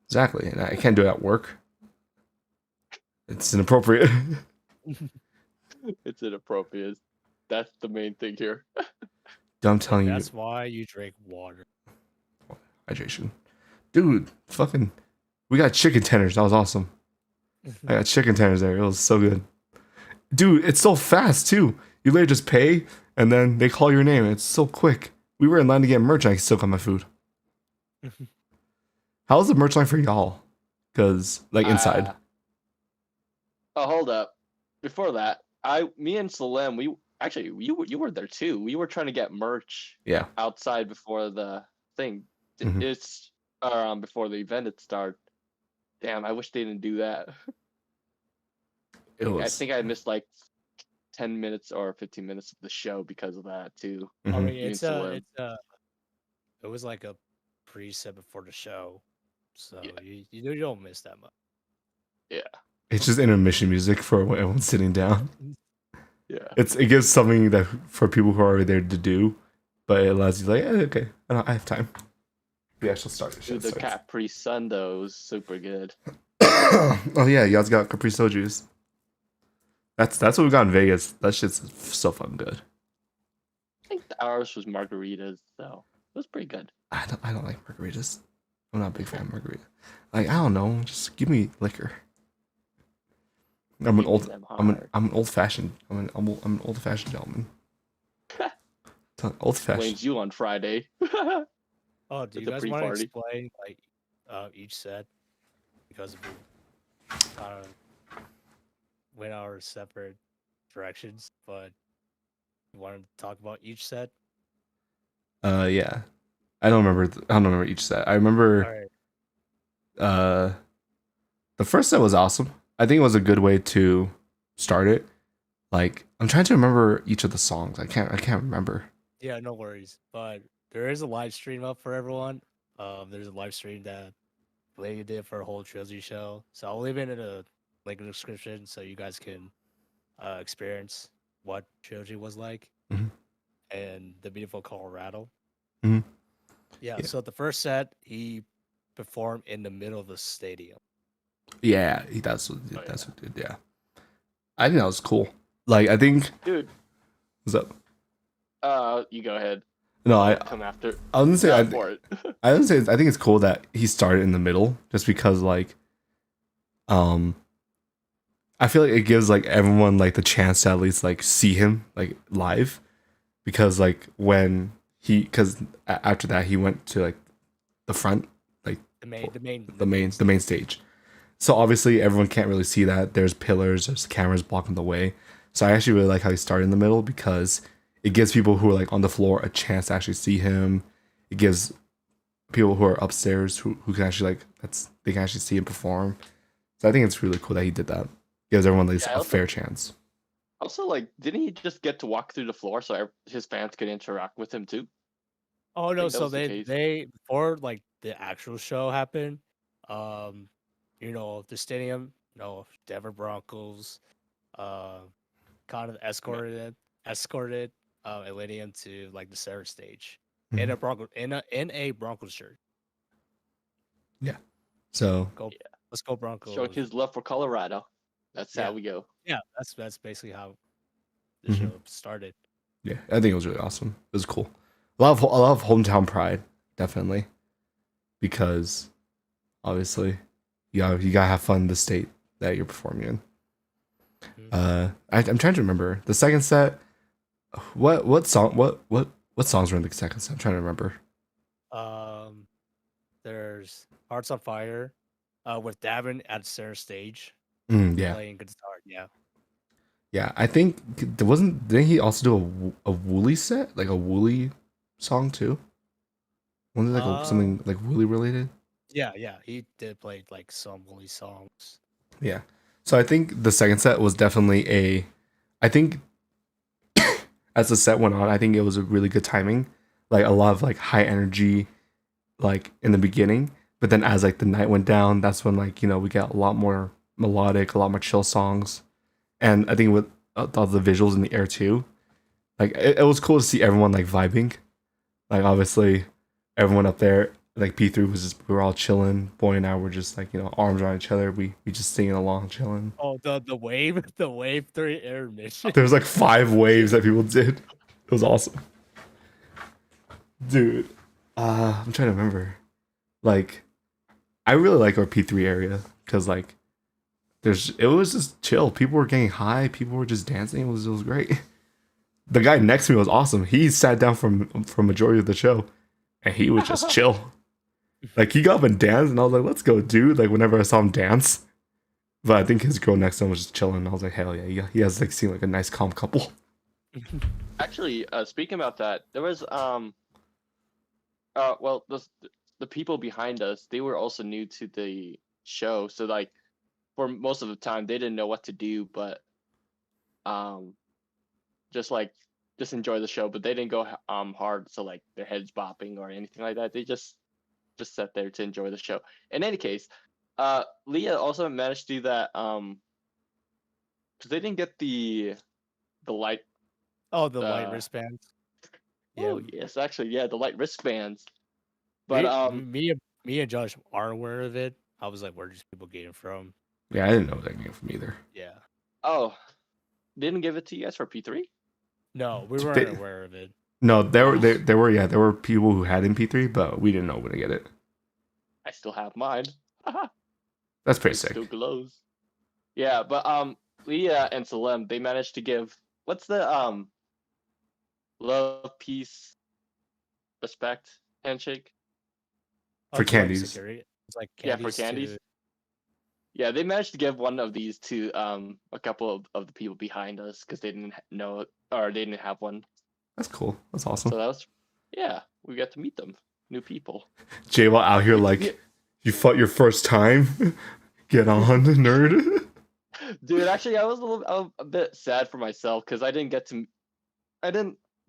Exactly, and I can't do it at work. It's inappropriate. It's inappropriate. That's the main thing here. I'm And telling you, that's why you drink water. hydration, dude. Fucking, we got chicken tenders. That was awesome. I got chicken tenders there. It was so good, dude. It's so fast too. You literally just pay, and then they call your name. It's so quick. We were in line to get merch, and I still got my food. How's the merch line for y'all? Cause like inside. Oh, hold up. Before that, me and Salem, we actually you were there too. We were trying to get merch Yeah. outside before the thing. Mhm. It's before the event had started. Damn, I wish they didn't do that. It I was. think I missed like 10 minutes or 15 minutes of the show because of that too. I Mhm. mean, Me and Salem. it was like a preset before the show, so Yeah. you don't miss that much. Yeah. It's just intermission music for when everyone's sitting down. Yeah. It gives something that for people who are already there to do, but it allows you like, okay, I have time. The actual start of the show Dude, the starts. Capri Sun though was super good. Oh yeah, you guys got Capri Soju's. That's what we got in Vegas. That shit's so fucking good. I think ours was margaritas though. It was pretty good. I don't like margaritas. I'm not a big fan of margarita. Like I don't know, just give me liquor. I'm an old old fashioned I'm an old fashioned gentleman. Old fashioned. Blames you on Friday. Oh, do It's you a guys want to pre-party. explain like each set because we kind of went our separate directions, but you wanted to talk about each set? Yeah. I don't remember. I don't remember each set. I remember. All right. The first set was awesome. I think it was a good way to start it. Like I'm trying to remember each of the songs. I can't remember. Yeah, no worries. But there is a live stream up for everyone. There's a live stream that Lady did for a whole Trilogy show. So I'll leave it in a link in the description so you guys can experience what Trilogy was like Mhm. and the beautiful Colorado. Mhm. Yeah, Yeah. so the first set he performed in the middle of the stadium. Yeah, that's what did. Yeah, I think that was cool. Like I think. Dude. What's up? You go ahead. No, I'll come after. I was gonna say for it. I was gonna say I think it's cool that he started in the middle, just because like, I feel like it gives like everyone like the chance to at least like see him like live, because like when because after that he went to like the front, like the main stage. So obviously everyone can't really see that. There's pillars, there's cameras blocking the way. So I actually really like how he started in the middle, because it gives people who are like on the floor a chance to actually see him. It gives people who are upstairs who can actually like they can actually see him perform. So I think it's really cool that he did that. Gives everyone like a fair chance. Also, like, didn't he just get to walk through the floor so his fans could interact with him too? Oh no, so they before like the actual show happened, you know, the stadium, you know, Denver Broncos, kind of escorted ILLENIUM to like the center stage in a Broncos shirt. Yeah. So let's go Broncos. Showing his love for Colorado. That's how we go. Yeah, that's basically how the show started. Yeah, I think it was really awesome. It was cool. A lot of hometown pride, definitely, because obviously you gotta have fun in the state that you're performing in. I'm trying to remember the second set. What songs were in the second set? I'm trying to remember. There's Hearts on Fire, with Davin at center stage. Yeah, playing guitar. Yeah, I think didn't he also do a Wooly set, like a Wooly song too? Wasn't it like something like Wooly related? Yeah, he did play like some Wooly songs. Yeah, so I think the second set was definitely I think as the set went on, I think it was a really good timing, like a lot of like high energy, like in the beginning, but then as like the night went down, that's when like we get a lot more melodic, a lot more chill songs. And I think with all the visuals in the air too, Like it was cool to see everyone like vibing. Like obviously, everyone up there like P3 was just we were all chilling. Boy and I were just like arms around each other. We just singing along, chilling. Oh, the wave, the wave 3 intermission. There was like 5 waves that people did. It was awesome, dude. I'm trying to remember. Like, I really like our P3 area because like it was just chill. People were getting high. People were just dancing. It was great. The guy next to me was awesome. He sat down from majority of the show, and he was just chill. Like he got up and danced, and I was like, "Let's go, dude!" Like whenever I saw him dance, but I think his girl next to him was just chilling. I was like, "Hell yeah, he has like seemed like a nice calm couple." Actually, speaking about that, there was well, the people behind us, they were also new to the show, so like for most of the time they didn't know what to do, but um just like just enjoy the show, but they didn't go hard, so like their heads bopping or anything like that. They just sat there to enjoy the show. In any case, Leah also managed to do that because they didn't get the light. Oh, the light wristbands. Yeah. Oh yes, actually, yeah, the light wristbands. But me and Josh are aware of it. I was like, where are these people getting from? Yeah, I didn't know that came from either. Yeah. oh, didn't give it to you guys for P3? No, we weren't aware of it. No, there were people who had in P3, but we didn't know when to get it. I still have mine. That's pretty It sick. still glows. Yeah, but Leah and Salem, they managed to give what's the love, peace, respect handshake? For It's like candies. security. It's like Yeah, candies for candies. to- Yeah, they managed to give one of these to a couple of the people behind us because they didn't know it, or they didn't have one. That's cool. That's awesome. So that was, yeah, we got to meet them, new people. J-Law out here like, you fought your first time? Get on, nerd. Dude, actually, I was a bit sad for myself because I didn't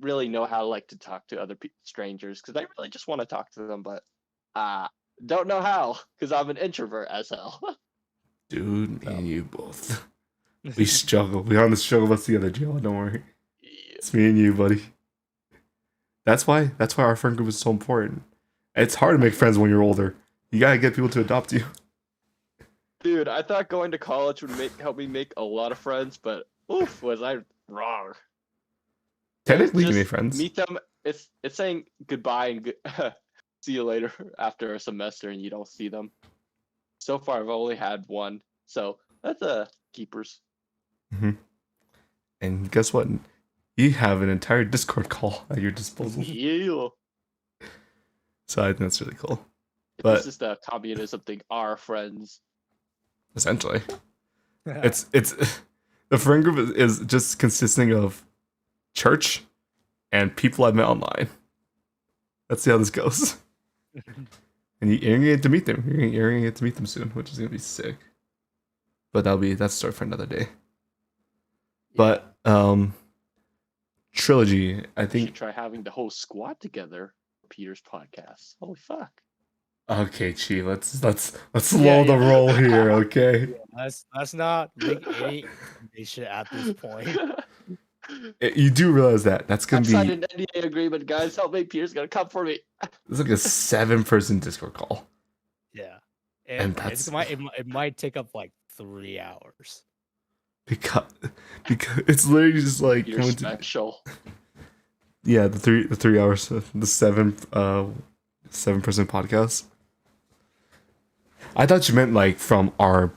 really know how like to talk to other strangers because I really just want to talk to them, but don't know how because I'm an introvert as hell. Dude, me and you both. We struggle. We on the struggle bus together, J-Law. Don't worry. It's me and you, buddy. That's why our friend group is so important. It's hard to make friends when you're older. You gotta get people to adopt you. Dude, I thought going to college would help me make a lot of friends, but oof, was I wrong. Technically, you Just made friends. Meet them. It's saying goodbye and see you later after a semester, and you don't see them. So far, I've only had one, so that's keepers. Mm-hmm. And guess what? You have an entire Discord call at your disposal. Yeah. So I think that's really cool. But this is the communism thing. Our friends. Essentially, it's the friend group is just consisting of church and people I met online. Let's see how this goes. And you're gonna get to meet them. You're gonna get to meet them soon, which is gonna be sick. But that's a story for another day. But Trilogy, I We think. should try having the whole squad together for Peter's podcast. Holy fuck. Okay, Chi, let's slow the roll here, okay? Yeah, let's not make any information at this point. You do realize that's gonna I signed be an NDA agreement, guys. Help me. Peter's gonna come for me. it's like a 7-person Discord call. Yeah, And it might take up like 3 hours. Because it's literally just like Peter special. Yeah, the 3 hours, the 7-person podcast. I thought you meant like from our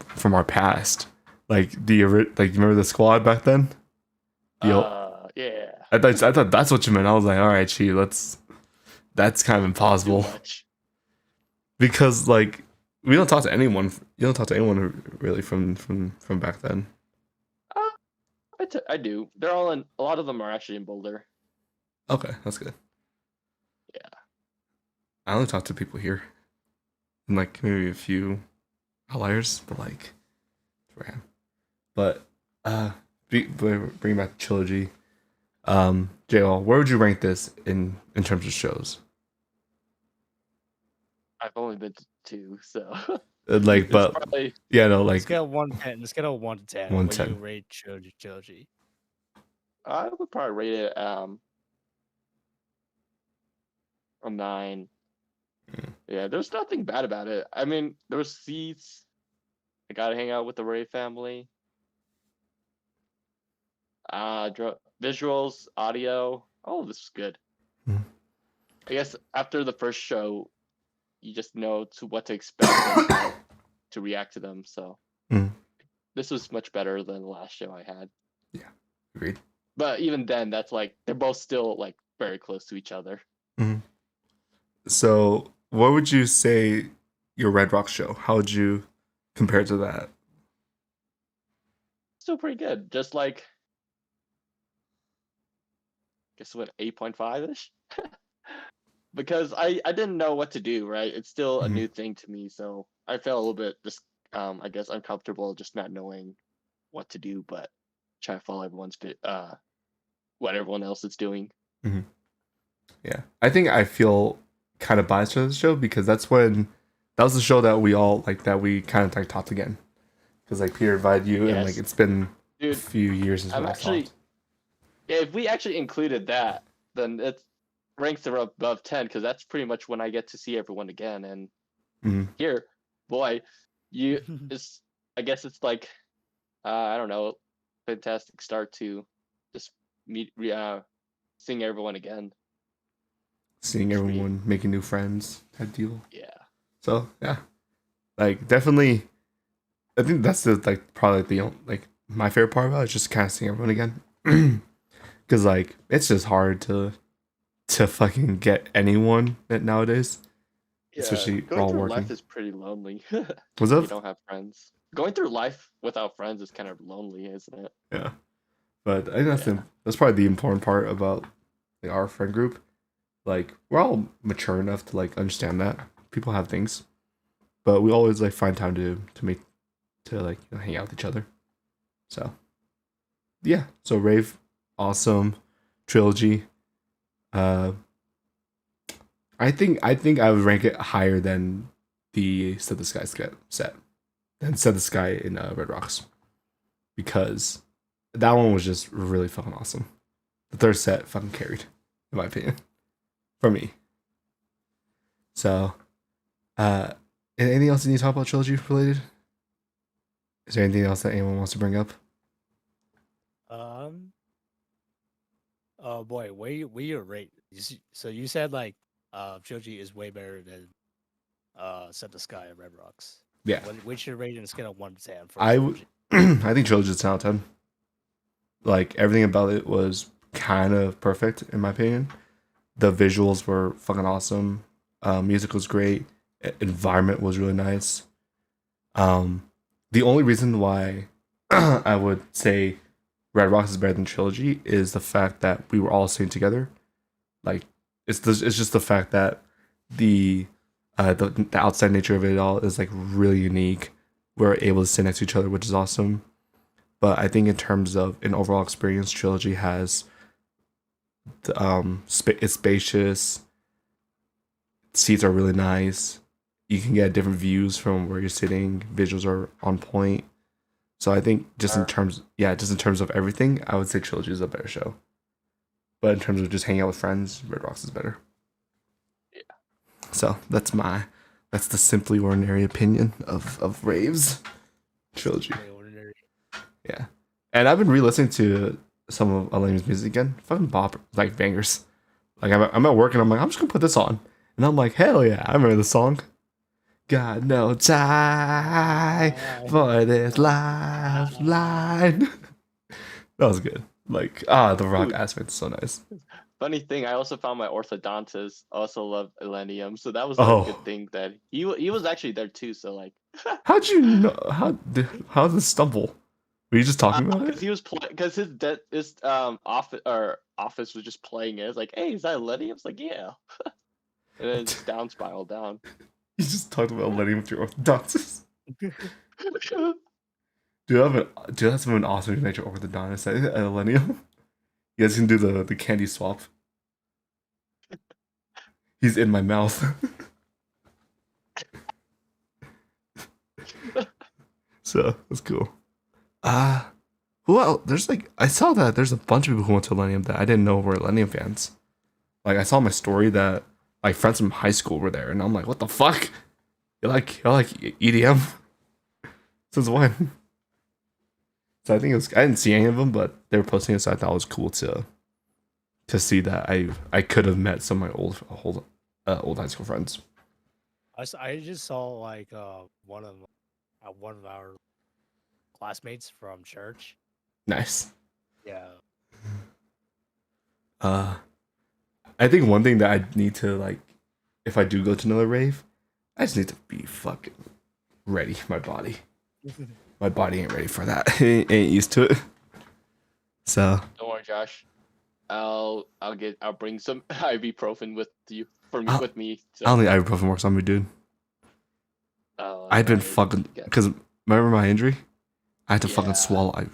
past, like you remember the squad back then? Yeah. I thought that's what you meant. I was like, all right, Chi, that's kind of impossible because like we don't talk to anyone. You don't talk to anyone really from back then. I do. They're all in. A lot of them are actually in Boulder. Okay, that's good. Yeah. I only talk to people here, and like maybe a few outliers, but like, random. But bring back Trilogy. JL, where would you rank this in terms of shows? I've only been to 2, so Like, but probably, yeah, no, like Let's get a 1 to 10. Let's get a 1 to 10. 1 What to do you 10. rate Trilogy? I would probably rate it a 9. Yeah, there's nothing bad about it. I mean, there was seats. I got to hang out with the Ray family. Visuals, audio. Oh, this is good. Mm. I guess after the first show, you just know what to expect and how to react to them. So this was much better than the last show I had. Yeah, agreed. But even then, that's like they're both still like very close to each other. So, what would you say your Red Rock show? How would you compare to that? Still pretty good. Just like, guess what, 8.5 ish. Because I didn't know what to do. Right, it's still a new thing to me, so I felt a little bit just I guess uncomfortable just not knowing what to do, but trying to follow everyone's what everyone else is doing. Yeah, I think I feel kind of biased for this show because that was the show that we all like that we kind of like talked again because like Peter invited you and like it's been a few years since we all talked. If we actually included that, then it ranks above 10 because that's pretty much when I get to see everyone again. And here, boy, I guess it's like I don't know, fantastic start to just meet seeing everyone again. Seeing everyone making new friends type deal. Yeah. So yeah, like definitely, I think that's the like probably the like my favorite part about it is just kind of seeing everyone again, because like it's just hard to fucking get anyone nowadays, especially going while through working. life is pretty lonely. What's up? You don't have friends. Going through life without friends is kind of lonely, isn't it? Yeah, but I think that's probably the important part about like our friend group. Like we're all mature enough to like understand that people have things, but we always like find time to make to like hang out with each other. So yeah, so Rave, awesome, Trilogy. I think I would rank it higher than the Set the Sky set, than Set the Sky in Red Rocks, because that one was just really fucking awesome. The third set fucking carried, in my opinion, for me. So, anything else you need to talk about Trilogy related? Is there anything else that anyone wants to bring up? Oh boy, where you rate? So you said like Trilogy is way better than Set the Sky and Red Rocks. Yeah. What's your rating on a scale of 1 to 10 for I Trilogy? I think Trilogy is 10 out of 10. Like everything about it was kind of perfect in my opinion. The visuals were fucking awesome. Music was great. Environment was really nice. The only reason why I would say Red Rocks is better than Trilogy is the fact that we were all sitting together. Like it's just the fact that the outside nature of it all is like really unique. We're able to sit next to each other, which is awesome. But I think in terms of an overall experience, Trilogy has it's spacious. Seats are really nice. You can get different views from where you're sitting. Visuals are on point. So I think just in terms of everything, I would say Trilogy is a better show. But in terms of just hanging out with friends, Red Rocks is better. Yeah. So that's the simply ordinary opinion of Rave's Trilogy. Yeah. And I've been re-listening to some of ILLENIUM's music again. Fucking bop, like bangers. Like I'm at work and I'm like, I'm just gonna put this on. And I'm like, hell yeah, I remember the song. Got no time for this lifeline. That was good. Like, the rock aspect is so nice. Funny thing, I also found my orthodontist also loved ILLENIUM, so that was a good thing that he was actually there too. So like, how'd you know? How did this stumble? Were you just talking about it? Because he was because his office was just playing it. It's like, hey, is that ILLENIUM? It's like, yeah. And then it's down spiral down. You just talked about ILLENIUM with your orthodontist. Dude, that's an awesome nature orthodontist at ILLENIUM. You guys can do the candy swap. He's in my mouth. So that's cool. Who else? There's like I saw that there's a bunch of people who went to ILLENIUM that I didn't know were ILLENIUM fans. Like I saw my story that like friends from high school were there, and I'm like, what the fuck? You like EDM? Since when? So I think it was I didn't see any of them, but they were posting it, so I thought it was cool to see that I could have met some of my old high school friends. I just saw like one of our classmates from church. Nice. Yeah. I think one thing that I need to like, if I do go to another rave, I just need to be fucking ready. My body ain't ready for that. Ain't used to it. So Don't worry, Josh. I'll bring some ibuprofen with you with me. So, I don't think ibuprofen works on me, dude. I've been fucking because remember my injury? I had to fucking swallow.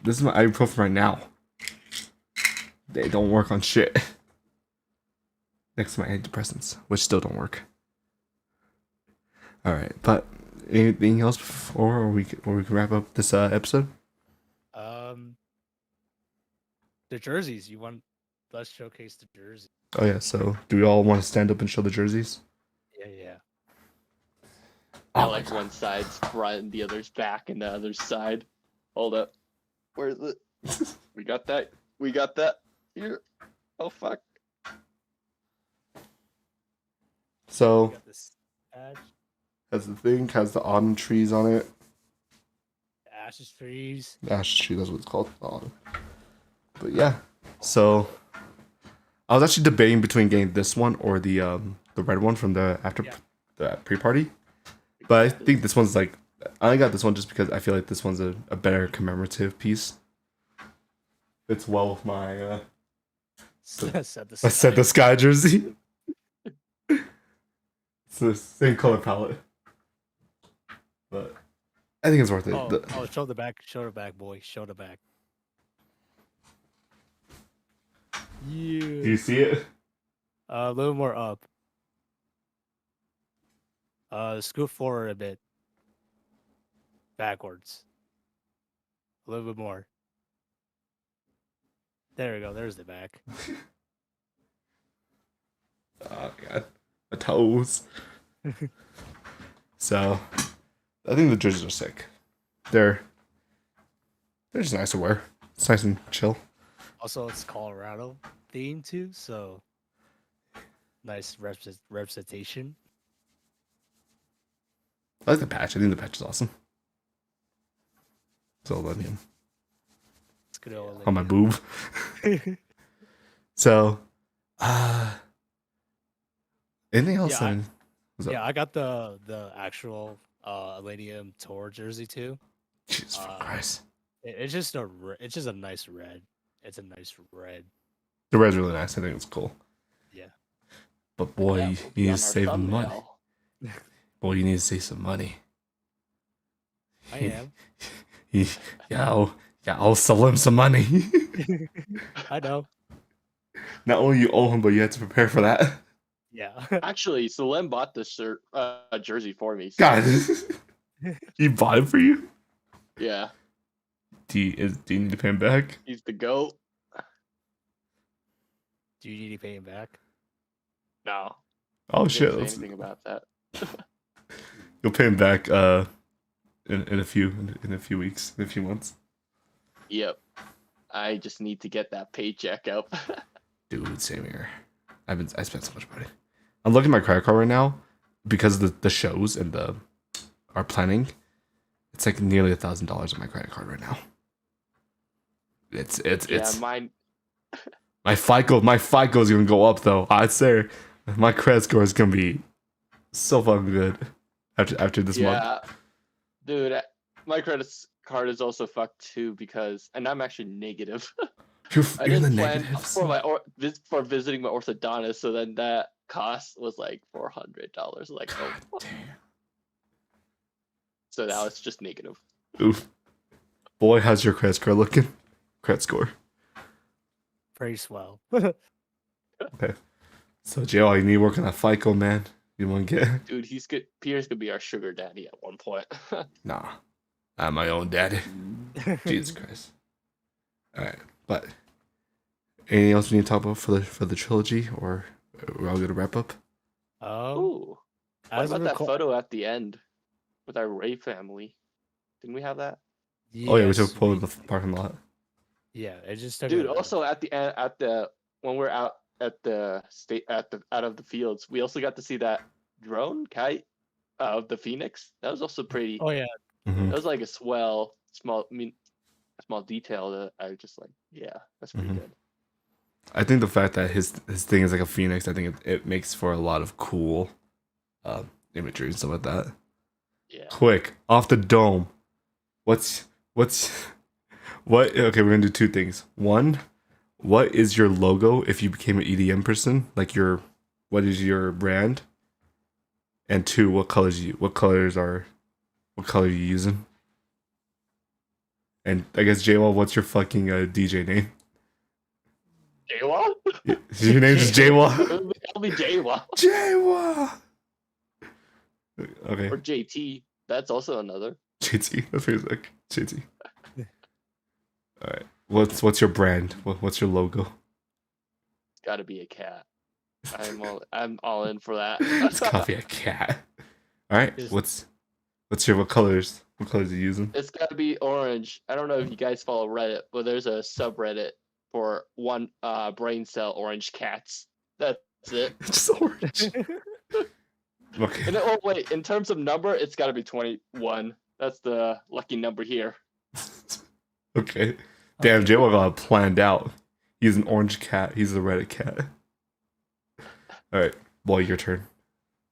This is my ibuprofen right now. They don't work on shit. Next to my antidepressants, which still don't work. All right, but anything else before we can wrap up this episode? The jerseys. Let's showcase the jerseys. Oh yeah. So do we all want to stand up and show the jerseys? Yeah. I like one side's front, the other's back, and the other's side. Hold up. Where is it? We got that. Here. Oh fuck. So Got this patch, has the thing, has the autumn trees on it. the ashes trees. Ash tree, that's what it's called. Autumn. But yeah. So I was actually debating between getting this one or the red one from the the pre-party. But I think this one's like I only got this one just because I feel like this one's a better commemorative piece. Fits well with my Set the sky jersey. It's the same color palette. But I think it's worth it. Show the back, boy. Show the back. Yeah. Do you see it? A little more up. Scoot forward a bit. Backwards. A little bit more. There we go. There's the back. Oh god. My toes. So I think the jerseys are sick. They're just nice to wear. It's nice and chill. Also, it's Colorado theme too, so nice representation. I like the patch. I think the patch is awesome. So ILLENIUM It's good old on my boob. So, anything else? I got the actual ILLENIUM tour jersey too. Jesus Christ! It's just a nice red. It's a nice red. The red's really nice. I think it's cool. Yeah. But boy, you need to save money. Boy, you need to save some money. I am. Yeah, I'll sell him some money. I know. Not only you owe him, but you had to prepare for that. Yeah. Actually, Salem bought this shirt, jersey for me. So. God, he bought it for you? Yeah. Do you need to pay him back? He's the GOAT. Do you need to pay him back? No. Oh shit! Didn't say anything about that. You'll pay him back in a few weeks, in a few months. Yep. I just need to get that paycheck up. Dude, same here. I spent so much money. I'm looking at my credit card right now because the shows and our planning. It's like nearly $1,000 on my credit card right now. It's mine. My FICO is gonna go up though. I'd say my credit score is gonna be so fucking good after this month. Yeah, dude, my credit card is also fucked too and I'm actually negative. You're I in the didn't plan negatives. for visiting my orthodontist, so then that cost was like $400. Like, God oh, damn. So now it's just negative. Oof. Boy, how's your credit score looking? Credit score. Pretty swell. Okay. So, Joe, you need to work on that FICO, man. You want to get? Dude, he's good. Peter's gonna be our sugar daddy at one point. Nah, I'm my own daddy. Jesus Christ. All right, but anything else we need to talk about for the trilogy, or we're all gonna wrap up? Ooh, what As about that record, photo at the end with our Ray family? Didn't we have that? Oh yeah, we took a yes, photo of the parking lot. yeah, it just took Dude, a also at the end, when we're out at the state out of the fields, we also got to see that drone kite of the Phoenix. That was also pretty. oh yeah, Mm-hmm. That was like a small detail that I just like. Yeah, that's pretty Mhm. good. I think the fact that his thing is like a phoenix, I think it makes for a lot of cool imagery and stuff like that. Yeah. Quick, off the dome. What's what? Okay, we're gonna do two things. One, what is your logo if you became an EDM person? Like what is your brand? And two, what color are you using? And I guess JWall, what's your fucking DJ name? Jaywa? Is your name just JWall? It'll be Jaywa. JWall. Okay. Or JT. That's also another. JT. That's pretty sick. JT. All right. What's your brand? What's your logo? It's got to be a cat. I'm all in for that. It's gotta be a cat. All right. Just- What colors? What colors are you using? It's got to be orange. I don't know if you guys follow Reddit, but there's a subreddit for one brain cell orange cats. That's it. Just orange. Okay. And oh wait, in terms of number, it's got to be 21. That's the lucky number here. Okay. Damn, JWall got it planned out. He's an orange cat. He's a Reddit cat. All right. Well, your turn.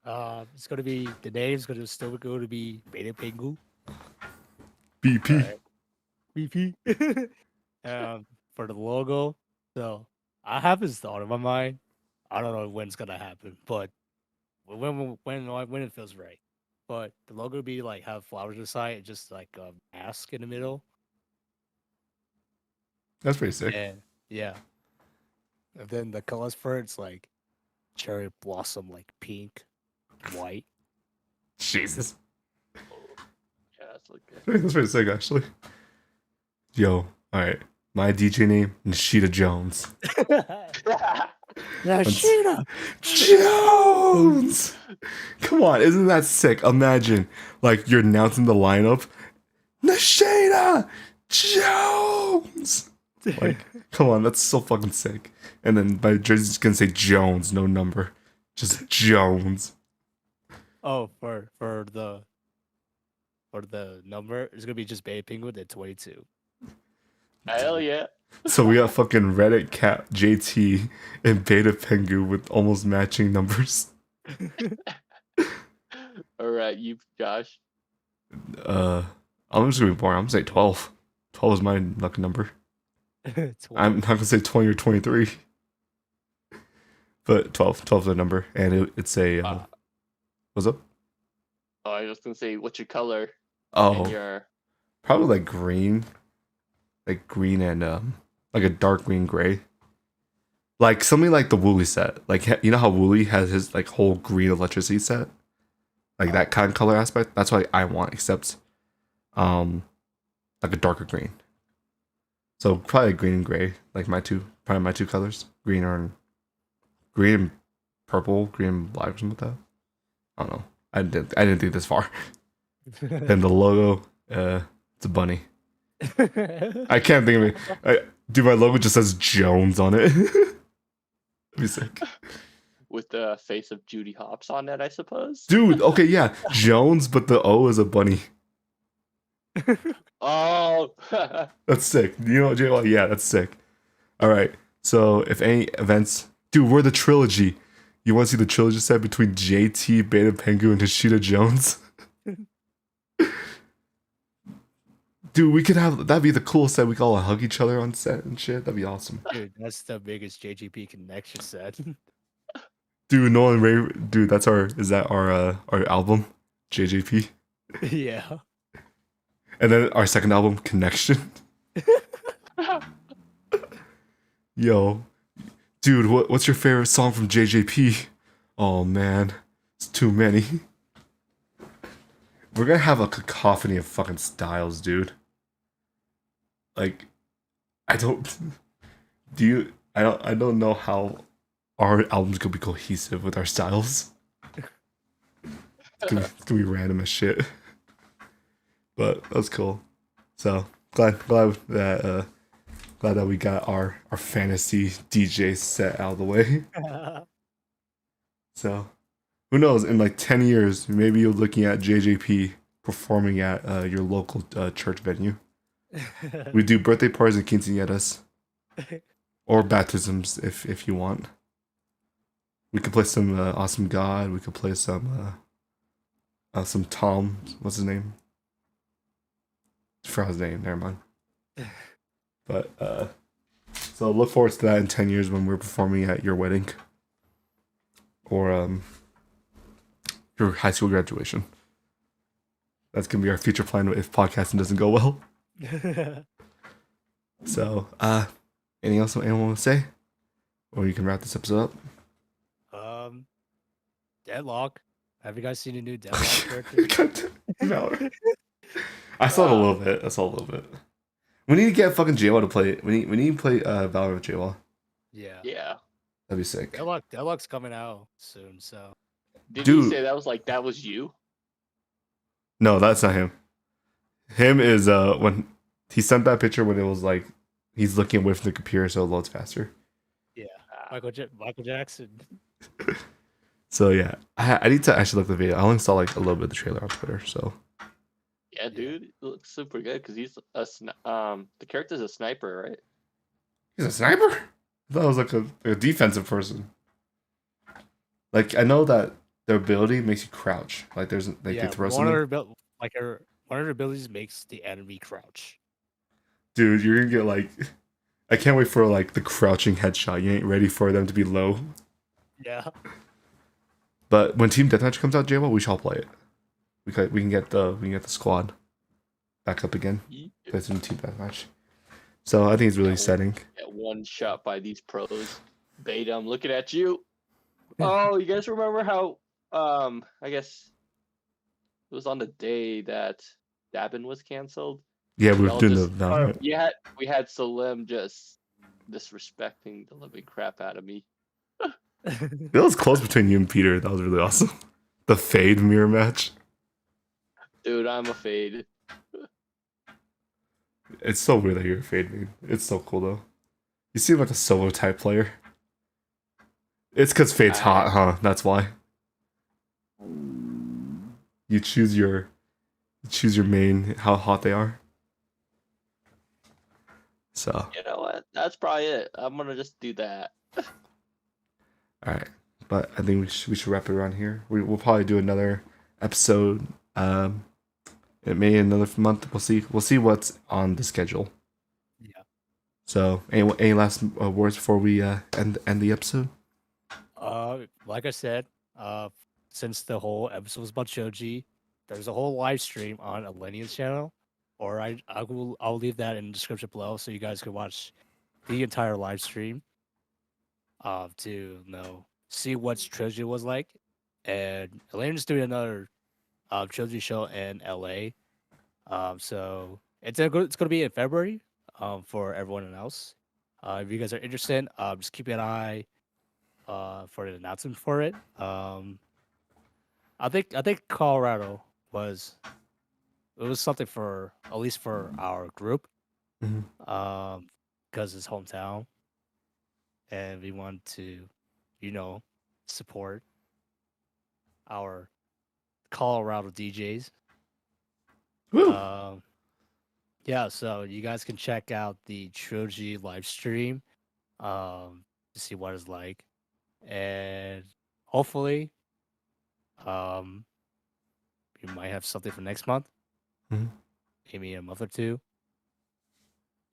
it's gonna be the name's gonna still go to be Beta Pengu. BP. Alright. BP. For the logo, so I have this thought in my mind. I don't know when it's gonna happen, but when it feels right. But the logo be like have flowers on the side and just like a mask in the middle. That's pretty sick. And yeah. And then the colors for it's like cherry blossom, like pink, white. Jesus. Yeah, that's look good. That's pretty sick, actually. Yo, all right. My DJ name, Nishida Jones. Nashida! Jones! Come on, isn't that sick? Imagine, like, you're announcing the lineup. Nishida Jones! Like, come on, that's so fucking sick. And then my jersey's gonna say Jones, no number. Just Jones. Oh, for the number, it's gonna be just Bay Penguin at 22. Hell yeah. So we got fucking Reddit Cat JT and Beta Pengu with almost matching numbers. All right, you, Josh. I'm just gonna be boring. I'm gonna say 12. 12 is my lucky number. 12. I'm not gonna say 20 or 23. But 12 is the number. And it's a what's up? Oh, I was gonna say, what's your color? Oh, And your probably like green. Like green and like a dark green gray. Like something like the Wooly set. Like you know how Wooly has his like whole green electricity set? Like that kind of color aspect. That's what I want, except like a darker green. So probably green and gray, like my two colors. Green and purple, green and black or something like that. I don't know. I didn't think this far. Then the logo, it's a bunny. I can't think of it. Dude, my logo just says Jones on it. That'd be sick. with the face of Judy Hopps on it, I suppose. Dude, okay, yeah. Jones, but the O is a bunny. Oh, That's sick. You know what, Jay? Well, yeah, that's sick. All right. So, if any events, dude, we're the trilogy. You want to see the trilogy set between JT, Beta Pengu, and Nishida Jones? Dude, we could have that'd be the coolest set. We could all hug each other on set and shit. That'd be awesome. Dude, that's the biggest JJP connection set. Dude, Nolan Ray, dude, is that our album, JJP, Yeah. and then our second album, Connection. Yo, dude, what's your favorite song from JJP? Oh man, It's too many. We're gonna have a cacophony of fucking styles, dude. Like, I don't. Do you? I don't know how our album's gonna be cohesive with our styles. It's gonna be random as shit. But that's cool. So glad that we got our fantasy DJ set out of the way. So who knows? In like 10 years, maybe you're looking at JJP performing at your local church venue. We do birthday parties and quinceañeras, or baptisms if you want. We could play some Awesome God. We could play some Tom. What's his name? I forgot his name. Never mind. But so look forward to that in 10 years when we're performing at your wedding or your high school graduation. That's gonna be our future plan if podcasting doesn't go well. So, anything else anyone want to say, or you can wrap this episode up? Deadlock. Have you guys seen a new Deadlock character? I saw it a little bit. I saw a little bit. We need to get fucking JWoww to play it. We need to play Valor with JWoww. Yeah. That'd be sick. Deadlock's coming out soon, so. Did you say that was you? No, that's not him. Him is when he sent that picture when it was like he's looking away from the computer so it loads faster. Yeah. Michael Jackson. So yeah, I need to actually look at the video. I only saw like a little bit of the trailer on Twitter, so. Yeah, dude, it looks super good because he's the character's a sniper, right? He's a sniper? I thought it was like a defensive person. Like I know that their ability makes you crouch. Like there's like they throw something. One of her abilities makes the enemy crouch. Dude, you're gonna get like I can't wait for like the crouching headshot. You ain't ready for them to be low. Yeah. But when Team Deathmatch comes out, JWoww, we shall play it. We can get the squad back up again. Play some Team Deathmatch. So I think it's really exciting. Get one shot by these pros. Beta, I'm looking at you. Oh, you guys remember how I guess it was on the day that Dabin was canceled? Yeah, we were doing the we had Salim just disrespecting the living crap out of me. It was close between you and Peter. That was really awesome. The Fade mirror match. Dude, I'm a Fade. It's so weird that you're a Fade main. It's so cool though. You seem like a solo type player. It's because Fade's hot, huh? That's why. You choose your main, how hot they are. So. You know what? That's probably it. I'm gonna just do that. All right, but I think we should wrap it around here. We'll probably do another episode. It may another month. We'll see what's on the schedule. Yeah. So, any last words before we end the episode? Like I said, since the whole episode was about Shoji, there's a whole live stream on ILLENIUM's channel, or I'll leave that in the description below so you guys can watch the entire live stream. To see what Trilogy was like, and ILLENIUM's doing another Trilogy show in LA. So it's gonna be in February. For everyone else, if you guys are interested, just keep an eye for an announcement for it. I think Colorado was something for at least for our group, because it's hometown, and we want to, support our Colorado DJs. Yeah, so you guys can check out the Trilogy live stream to see what it's like, and hopefully we might have something for next month, maybe a month or two.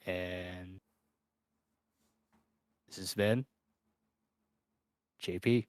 And this has been JP.